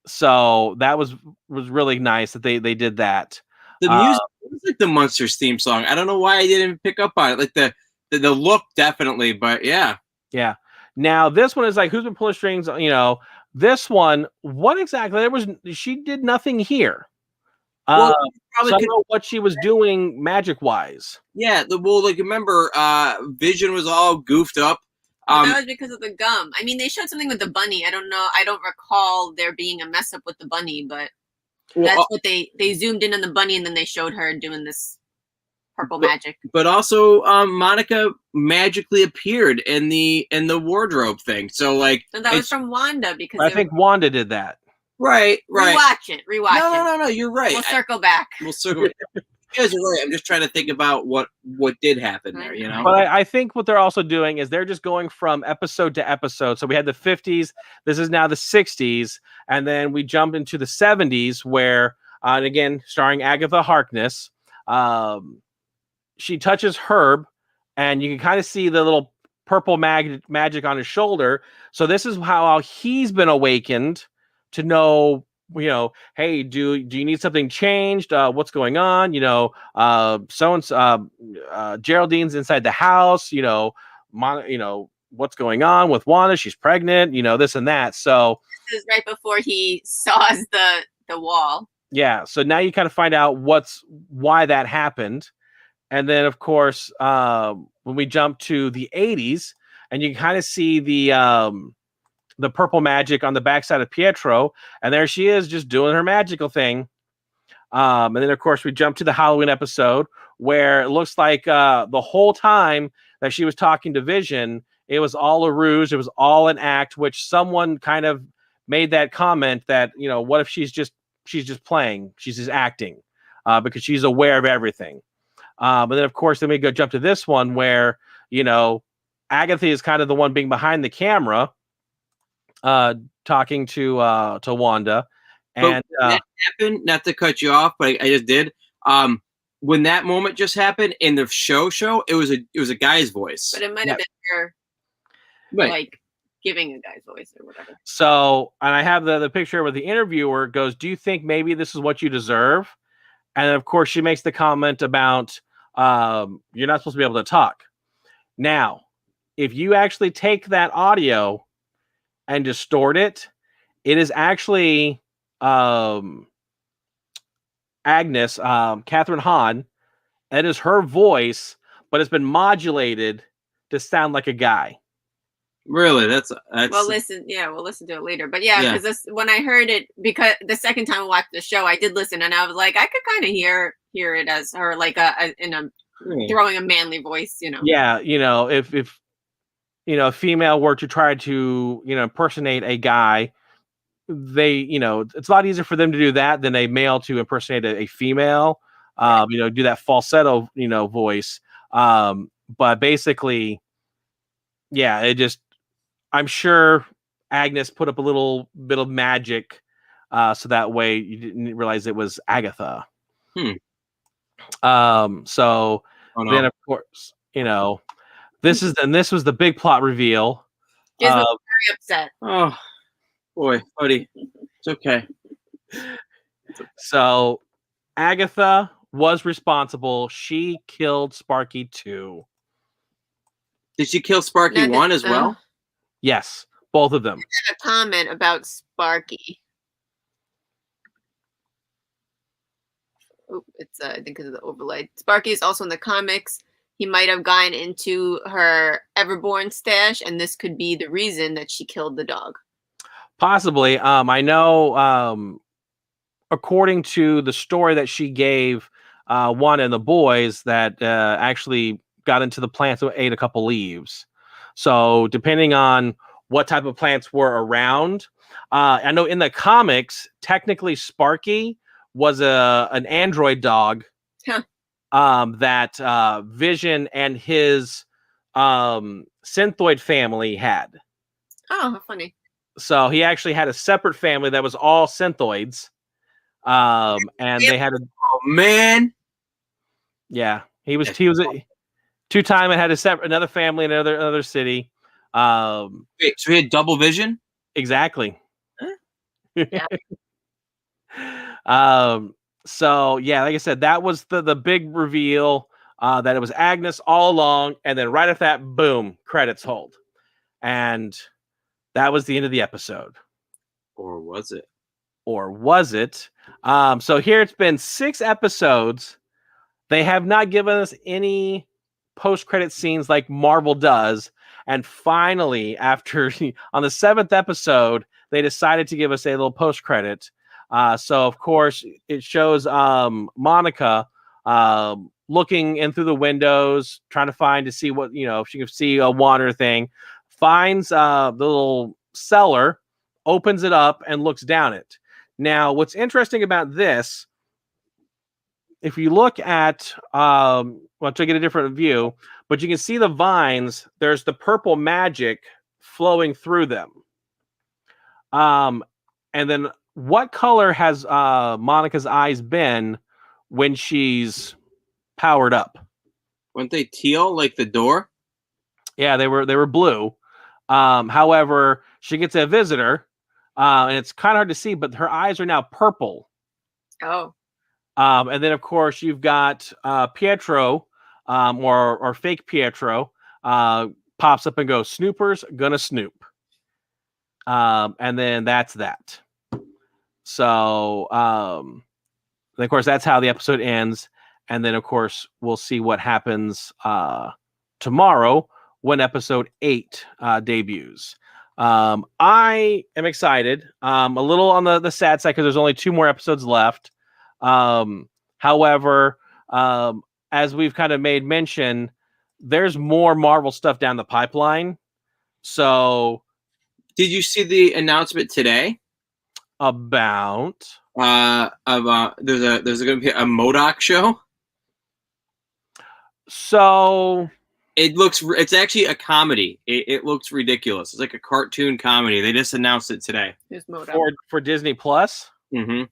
So that was really nice that they did that. The music was like the Munsters theme song. I don't know why I didn't pick up on it. Like the look definitely, but yeah. Yeah. Now this one is like, who's been pulling strings? This one, what exactly? She did nothing here. Well, So I don't know what she was doing magic wise. Yeah, like remember, Vision was all goofed up. Well, that was because of the gum. I mean, they showed something with the bunny. I don't know. I don't recall there being a mess up with the bunny, but that's what they zoomed in on the bunny, and then they showed her doing this purple magic. But also, Monica magically appeared in the wardrobe thing. So like, that was from Wanda, because I think Wanda did that. Right. Rewatch it. No. You're right. We'll circle back. You guys are right. I'm just trying to think about what did happen there, you know. But I think what they're also doing is they're just going from episode to episode. So we had the 50s. This is now the 60s, and then we jump into the 70s, where, and again, starring Agatha Harkness, she touches Herb, and you can kind of see the little purple magic on his shoulder. So this is how he's been awakened to know, hey, do you need something changed? What's going on? Geraldine's inside the house. What's going on with Wanda? She's pregnant. This and that. So this is right before he saws the wall. Yeah. So now you kind of find out why that happened. And then, of course, when we jump to the 80s, and you kind of see the purple magic on the backside of Pietro, and there she is just doing her magical thing. And then, of course, we jump to the Halloween episode, where it looks like the whole time that she was talking to Vision, it was all a ruse. It was all an act, which someone kind of made that comment that, what if she's just playing? She's just acting because she's aware of everything. But then, of course, then we go jump to this one where, Agatha is kind of the one being behind the camera, talking to Wanda. And that happened, not to cut you off, but I just did. When that moment just happened in the show, it was a guy's voice. But it might have been her, like, giving a guy's voice or whatever. So, and I have the picture where the interviewer goes, "Do you think maybe this is what you deserve?" And of course, she makes the comment about, you're not supposed to be able to talk. Now, if you actually take that audio and distort it, it is actually Agnes, Catherine Hahn. That is her voice, but it's been modulated to sound like a guy. Really? That's we'll listen to it later. But because when I heard it, because the second time I watched the show, I did listen, and I was like, I could kind of hear it as her, like throwing a manly voice, Yeah, if a female were to try to impersonate a guy, they it's a lot easier for them to do that than a male to impersonate a female. Do that falsetto voice. But basically, yeah, it just, I'm sure Agnes put up a little bit of magic, so that way you didn't realize it was Agatha. So then, of course, this was the big plot reveal. Giz was very upset. Oh boy, buddy, it's okay. So Agatha was responsible. She killed Sparky 2. Did she kill Sparky 1 as well? Yes, both of them. I had a comment about Sparky. Oh, it's I think because of the overlay. Sparky is also in the comics. He might have gone into her Everborn stash, and this could be the reason that she killed the dog. Possibly. I know, according to the story that she gave Wanda and the boys, that actually got into the plants and ate a couple leaves. So depending on what type of plants were around, I know in the comics, technically Sparky was an android dog. Huh. That Vision and his synthoid family had. Oh, how funny. So he actually had a separate family that was all synthoids. And they had oh man. Yeah, he was 2-time and had another family in another city. Wait, so he had double vision? Exactly. Huh? Yeah. So yeah, like I said, that was the big reveal, that it was Agnes all along, and then right after that, boom, credits hold. And that was the end of the episode. Or was it? Or was it? So here it's been 6 episodes. They have not given us any post-credit scenes like Marvel does. And finally, after on the 7th episode, they decided to give us a little post-credit. So of course, it shows Monica looking in through the windows, trying to find to see what, if she can see a water thing. Finds the little cellar, opens it up, and looks down it. Now, what's interesting about this, if you look at, to get a different view, but you can see the vines, there's the purple magic flowing through them. And then what color has Monica's eyes been when she's powered up? Weren't they teal like the door? Yeah, they were blue. However, she gets a visitor, and it's kind of hard to see, but her eyes are now purple. Oh. And then, of course, you've got Pietro, or fake Pietro, pops up and goes, "Snoopers gonna snoop." And then that's that. So, of course, that's how the episode ends. And then, of course, we'll see what happens tomorrow when episode 8 debuts. I am excited. A little on the sad side because there's only 2 more episodes left. However, as we've kind of made mention, there's more Marvel stuff down the pipeline. So, did you see the announcement today about there's going to be a MODOK show? So it's actually a comedy. It looks ridiculous. It's like a cartoon comedy. They just announced it today. Who's MODOK? For Disney Plus. Mm-hmm.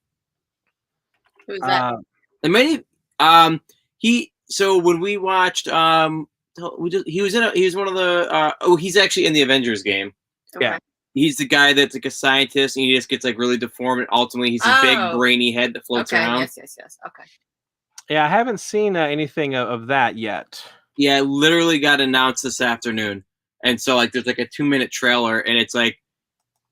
Who's that? So when we watched, he was one of the. He's actually in the Avengers game. Okay. Yeah. He's the guy that's like a scientist, and he just gets like really deformed, and ultimately he's a big brainy head that floats around. Yes. Okay. Yeah, I haven't seen anything of that yet. Yeah, it literally got announced this afternoon, and so like there's like a 2-minute trailer, and it's like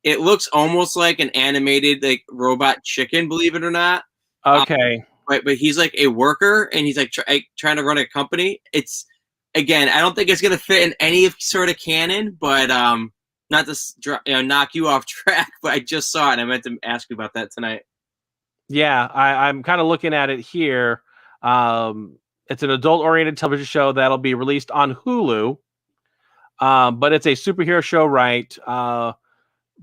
it looks almost like an animated like robot chicken, believe it or not. Okay. Right, but he's like a worker, and he's like trying to run a company. It's again, I don't think it's gonna fit in any sort of canon, but not to knock you off track, but I just saw it, and I meant to ask you about that tonight. Yeah, I'm kind of looking at it here. It's an adult-oriented television show that'll be released on Hulu, but it's a superhero show, right?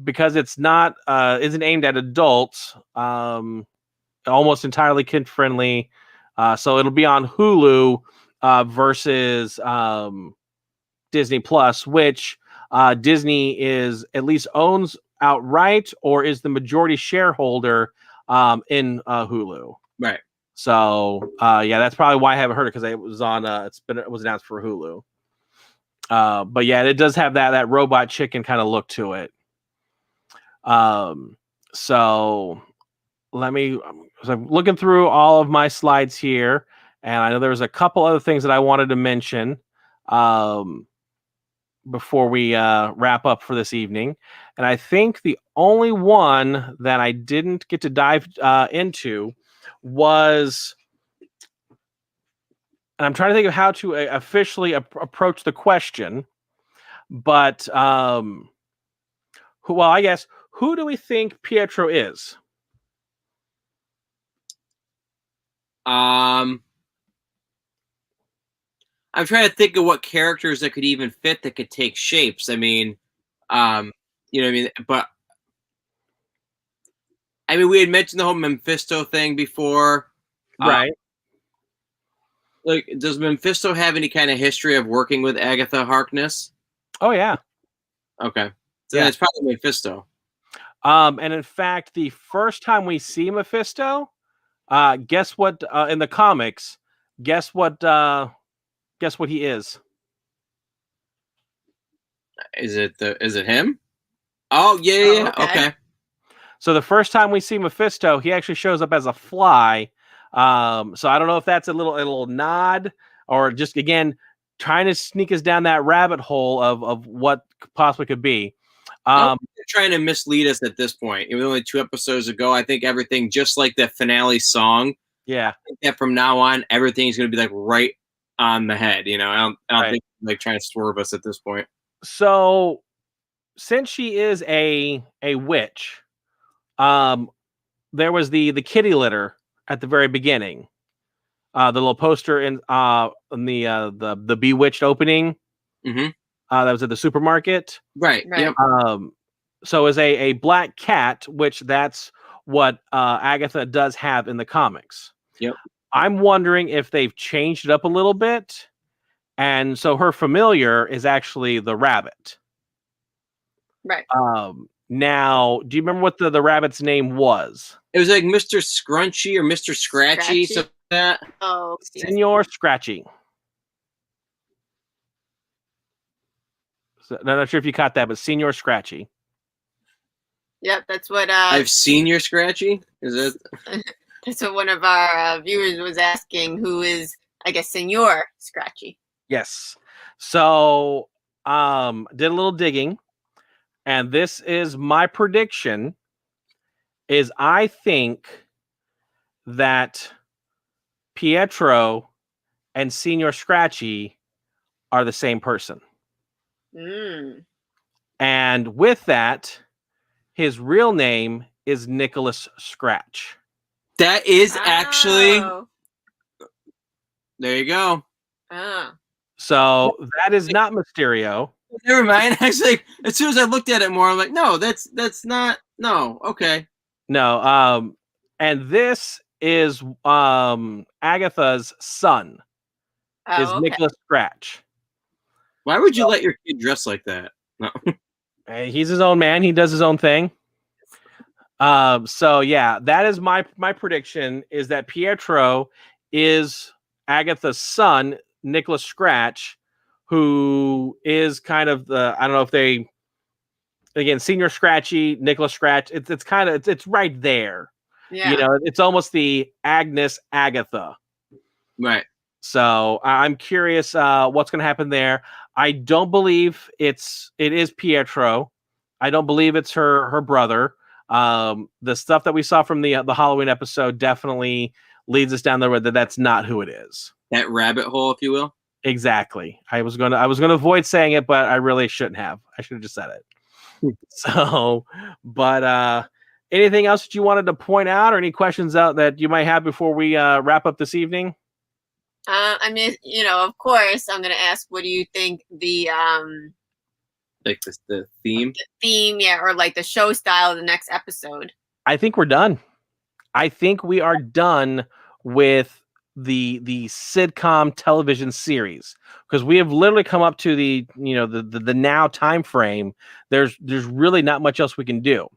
Because it's not isn't aimed at adults. Almost entirely kid-friendly. So it'll be on Hulu versus Disney Plus, which Disney is at least owns outright or is the majority shareholder in Hulu. Right. So yeah, that's probably why I haven't heard it, because it was on it was announced for Hulu. But yeah, it does have that robot chicken kind of look to it. So I'm looking through all of my slides here, and I know there's a couple other things that I wanted to mention before we wrap up for this evening. And I think the only one that I didn't get to dive into was, and I'm trying to think of how to officially approach the question, but I guess, who do we think Pietro is? I'm trying to think of what characters that could even fit, that could take shapes. I mean, you know what I mean? But I mean, we had mentioned the whole Mephisto thing before. Right. Like, does Mephisto have any kind of history of working with Agatha Harkness? Oh, yeah. Okay. So Yeah. it's probably Mephisto. And in fact, the first time we see Mephisto, guess what? In the comics, guess what he is? Is it him? Oh, yeah. Okay. So the first time we see Mephisto, he actually shows up as a fly. So I don't know if that's a little nod or just again trying to sneak us down that rabbit hole of what possibly could be. They're trying to mislead us at this point. It was only 2 episodes ago. I think everything, just like the finale song. Yeah. I think that from now on, everything's going to be like right on the head. You know, I don't Right. think like trying to swerve us at this point. So since she is a witch, there was the kitty litter at the very beginning. The little poster in the Bewitched opening. Mm-hmm. That was at the supermarket. Right. Yep. So is a black cat, which that's what Agatha does have in the comics. Yep. I'm wondering if they've changed it up a little bit, and so her familiar is actually the rabbit. Right. Now, do you remember what the rabbit's name was? It was like Mr. Scrunchy or Mr. Scratchy, something like that. Oh, Senor Scratchy. So, I'm not sure if you caught that, but Senor Scratchy. Yep, that's what I've seen your Scratchy. Is it? That's what one of our viewers was asking. Who is, I guess, Senor Scratchy? Yes. So, did a little digging, and this is my prediction. Is I think that Pietro and Senor Scratchy are the same person. And with that, his real name is Nicholas Scratch. That is actually. There you go. So that is not Mysterio. Never mind. I was like, as soon as I looked at it more, I'm like, no, that's not. No, okay. No. And this is Agatha's son. Is Nicholas Scratch. Why would you let your kid dress like that? No. He's his own man. He does his own thing. So yeah, that is my prediction, is that Pietro is Agatha's son, Nicholas Scratch, who is kind of the, I don't know if they, again, Senior Scratchy, Nicholas Scratch. It's kind of it's right there. Yeah. You know, it's almost the Agnes Agatha. Right. So I'm curious what's going to happen there. I don't believe it is Pietro. I don't believe it's her brother. The stuff that we saw from the Halloween episode definitely leads us down the road that that's not who it is. That rabbit hole, if you will. Exactly. I was gonna avoid saying it, but I really shouldn't have. I should have just said it. So, but anything else that you wanted to point out, or any questions out that you might have before we wrap up this evening? I mean, you know, of course, I'm going to ask, what do you think the like the theme? The theme, yeah, or like the show style of the next episode? I think we're done. I think we are done with the sitcom television series, because we have literally come up to the now time frame. There's really not much else we can do.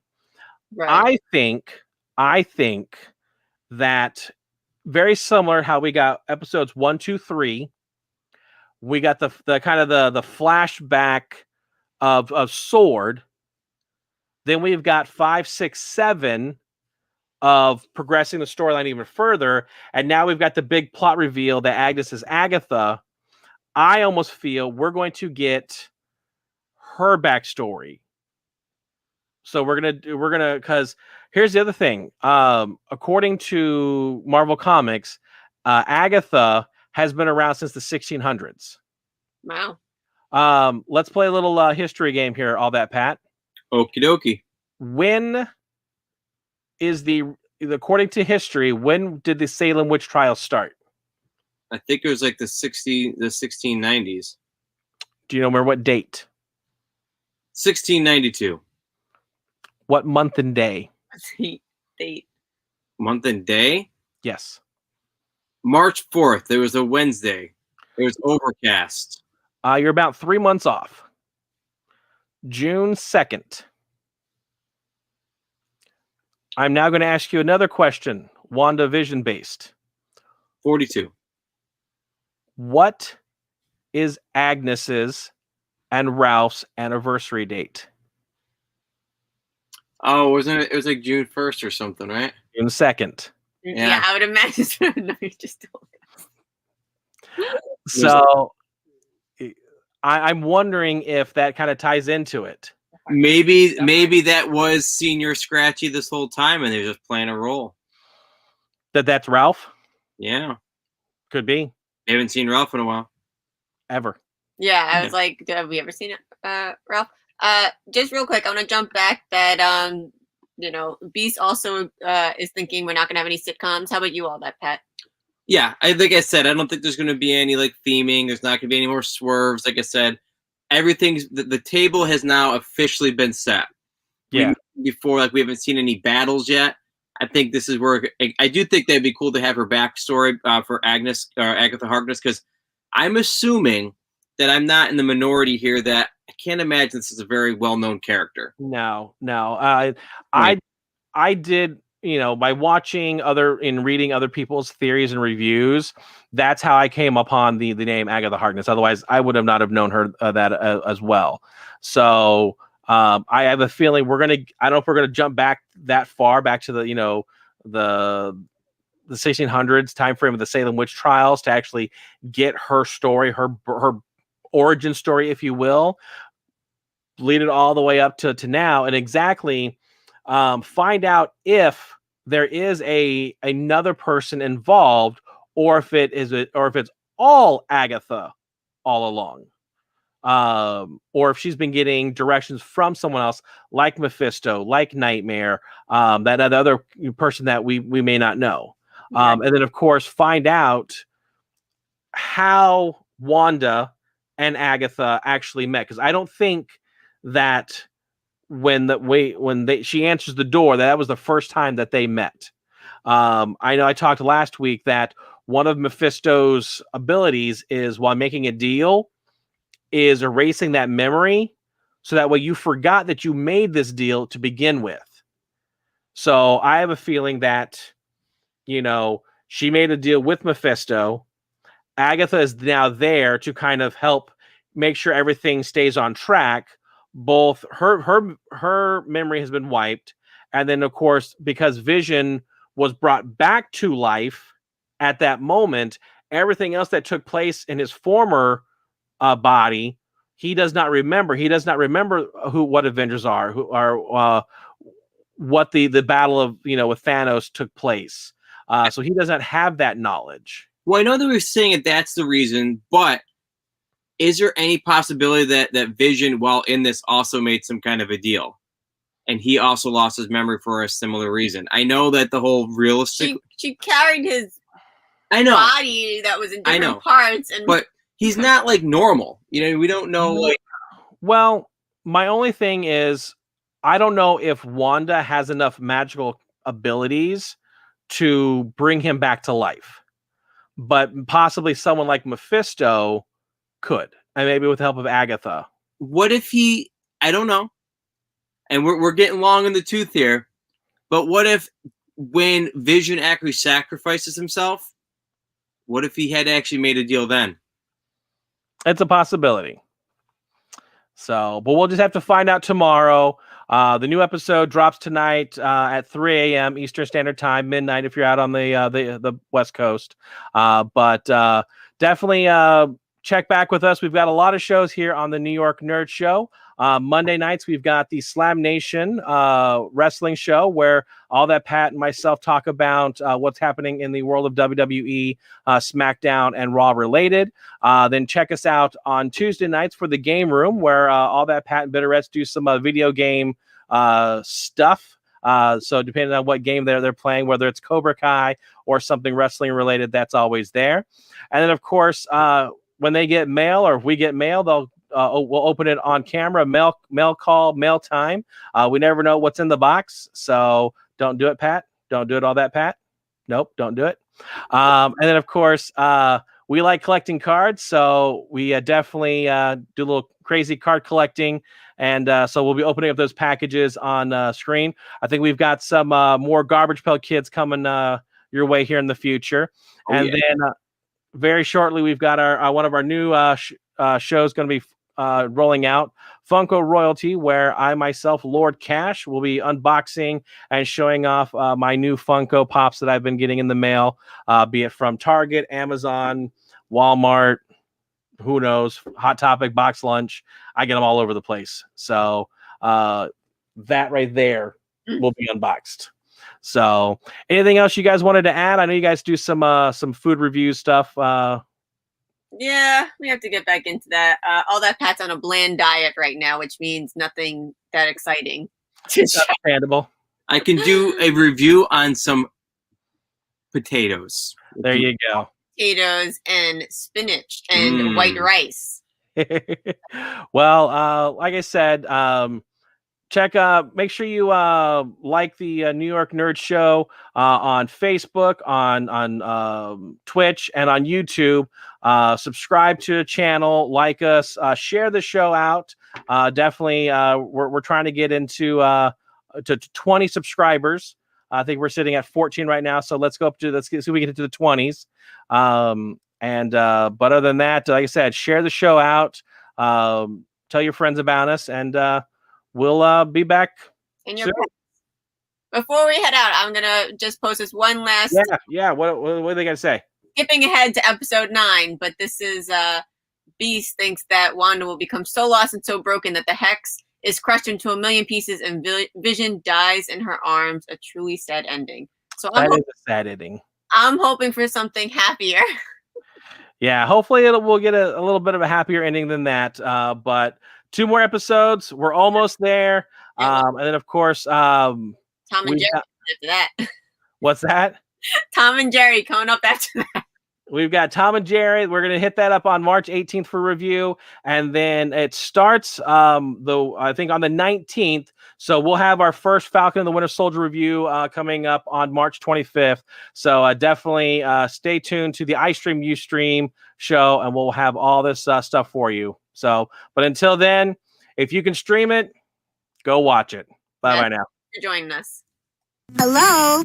Right. I think that very similar how we got episodes 1, 2, 3. We got the kind of the flashback of Sword. Then we've got 5, 6, 7 of progressing the storyline even further, and now we've got the big plot reveal that Agnes is Agatha. I almost feel we're going to get her backstory. So we're gonna because here's the other thing. According to Marvel Comics, Agatha has been around since the 1600s. Wow. Let's play a little history game here. AllThatPat. Okie dokie. When is according to history, when did the Salem witch trials start? I think it was like the 1690s. Do you remember what date? 1692. What month and day? Date. Month and day? Yes. March 4th. It was a Wednesday. It was overcast. You're about 3 months off. June 2nd. I'm now going to ask you another question, WandaVision based. 42. What is Agnes's and Ralph's anniversary date? Oh, wasn't it? It was like June 1st or something, right? June 2nd. Yeah, I would imagine. No, you just told me. So I'm wondering if that kind of ties into it. Maybe that was Senior Scratchy this whole time, and they're just playing a role. That's Ralph? Yeah. Could be. I haven't seen Ralph in a while. Ever. Yeah, I was like, have we ever seen it, Ralph? Just real quick, I want to jump back that Beast also is thinking we're not gonna have any sitcoms. How about you, AllThatPat? Yeah, like I said, I don't think there's going to be any like theming. There's not going to be any more swerves. Like I said, everything's the table has now officially been set. Yeah. Before, like we haven't seen any battles yet. I think this is where I do think that'd be cool to have her backstory for Agnes or Agatha Harkness, because I'm assuming that I'm not in the minority here. That I can't imagine this is a very well-known character. No. I did, by watching reading other people's theories and reviews, that's how I came upon the name Agatha Harkness. Otherwise, I would have not have known her as well. So I have a feeling I don't know if we're gonna jump back that far back to the 1600s time frame of the Salem witch trials to actually get her story, her origin story, if you will, lead it all the way up to now, and exactly find out if there is another person involved, or if it's all Agatha all along, or if she's been getting directions from someone else, like Mephisto, like Nightmare, that other person that we may not know. And then, of course, find out how Wanda and Agatha actually met, because I don't think that she answers the door, that was the first time that they met. I know I talked last week that one of Mephisto's abilities is, while making a deal, is erasing that memory, so that way you forgot that you made this deal to begin with. So I have a feeling that, she made a deal with Mephisto. Agatha is now there to kind of help make sure everything stays on track. Both her memory has been wiped, and then, of course, because Vision was brought back to life at that moment, everything else that took place in his former body, he does not remember. He does not remember what Avengers are, what the battle of with Thanos took place. So he does not have that knowledge. Well, I know that we're saying that's the reason, but is there any possibility that Vision, while in this, also made some kind of a deal, and he also lost his memory for a similar reason? I know that the whole realistic. She carried his. Body that was in different parts, but he's not like normal. We don't know. Like, well, my only thing is, I don't know if Wanda has enough magical abilities to bring him back to life, but possibly someone like Mephisto could, and maybe with the help of Agatha. What if he? I don't know. And we're getting long in the tooth here, but what if when Vision actually sacrifices himself? What if he had actually made a deal then? It's a possibility. So, but we'll just have to find out tomorrow. The new episode drops tonight at 3 a.m. Eastern Standard Time, midnight if you're out on the West Coast. But definitely check back with us. We've got a lot of shows here on the New York Nerd Show. Monday nights, we've got the Slam Nation wrestling show, where AllThatPat and myself talk about what's happening in the world of WWE, SmackDown, and Raw related. Then check us out on Tuesday nights for the Game Room, where AllThatPat and BitOfRits do some video game stuff. So depending on what game they're playing, whether it's Cobra Kai or something wrestling related, that's always there. And then, of course, when they get mail, or if we get mail, we'll open it on camera. Mail call, mail time. We never know what's in the box, so don't do it, Pat. Don't do it, AllThatPat. Nope, don't do it. And then, of course, we like collecting cards, so we definitely do a little crazy card collecting. And so we'll be opening up those packages on screen. I think we've got some more Garbage Pail Kids coming your way here in the future. Then very shortly, we've got our one of our new shows going to be rolling out Funko Royalty, where I myself, Lord Cash, will be unboxing and showing off my new Funko Pops that I've been getting in the mail, be it from Target, Amazon, Walmart, who knows, Hot Topic, Box Lunch. I get them all over the place. So that right there will be unboxed. So anything else you guys wanted to add? I know you guys do some food review stuff. Yeah, we have to get back into that. All that Pat's on a bland diet right now, which means nothing that exciting. Understandable. I can do a review on some potatoes. There you go. Potatoes and spinach and white rice. Well, like I said, make sure you like the New York Nerd Show on Facebook, on Twitch, and on YouTube. Subscribe to the channel, like us, share the show out. Definitely, we're trying to get into to 20 subscribers. I think we're sitting at 14 right now, so let's see if we get into the 20s. But other than that, like I said, share the show out. Tell your friends about us, and we'll be back. Before we head out, I'm gonna just post this one last. Yeah. What are they gonna say? Skipping ahead to episode 9, but this is Beast thinks that Wanda will become so lost and so broken that the Hex is crushed into a million pieces, and Vision dies in her arms. A truly sad ending. So that is a sad ending. I'm hoping for something happier. Yeah, hopefully we'll get a little bit of a happier ending than that. But 2 more episodes, we're almost there. And then of course, Tom and Jerry after that. What's that? Tom and Jerry coming up after that. We've got Tom and Jerry. We're going to hit that up on March 18th for review. And then it starts, I think, on the 19th. So we'll have our first Falcon and the Winter Soldier review coming up on March 25th. So definitely stay tuned to the iStream Ustream show, and we'll have all this stuff for you. So, but until then, if you can stream it, go watch it. Bye-bye now. For joining us. Hello.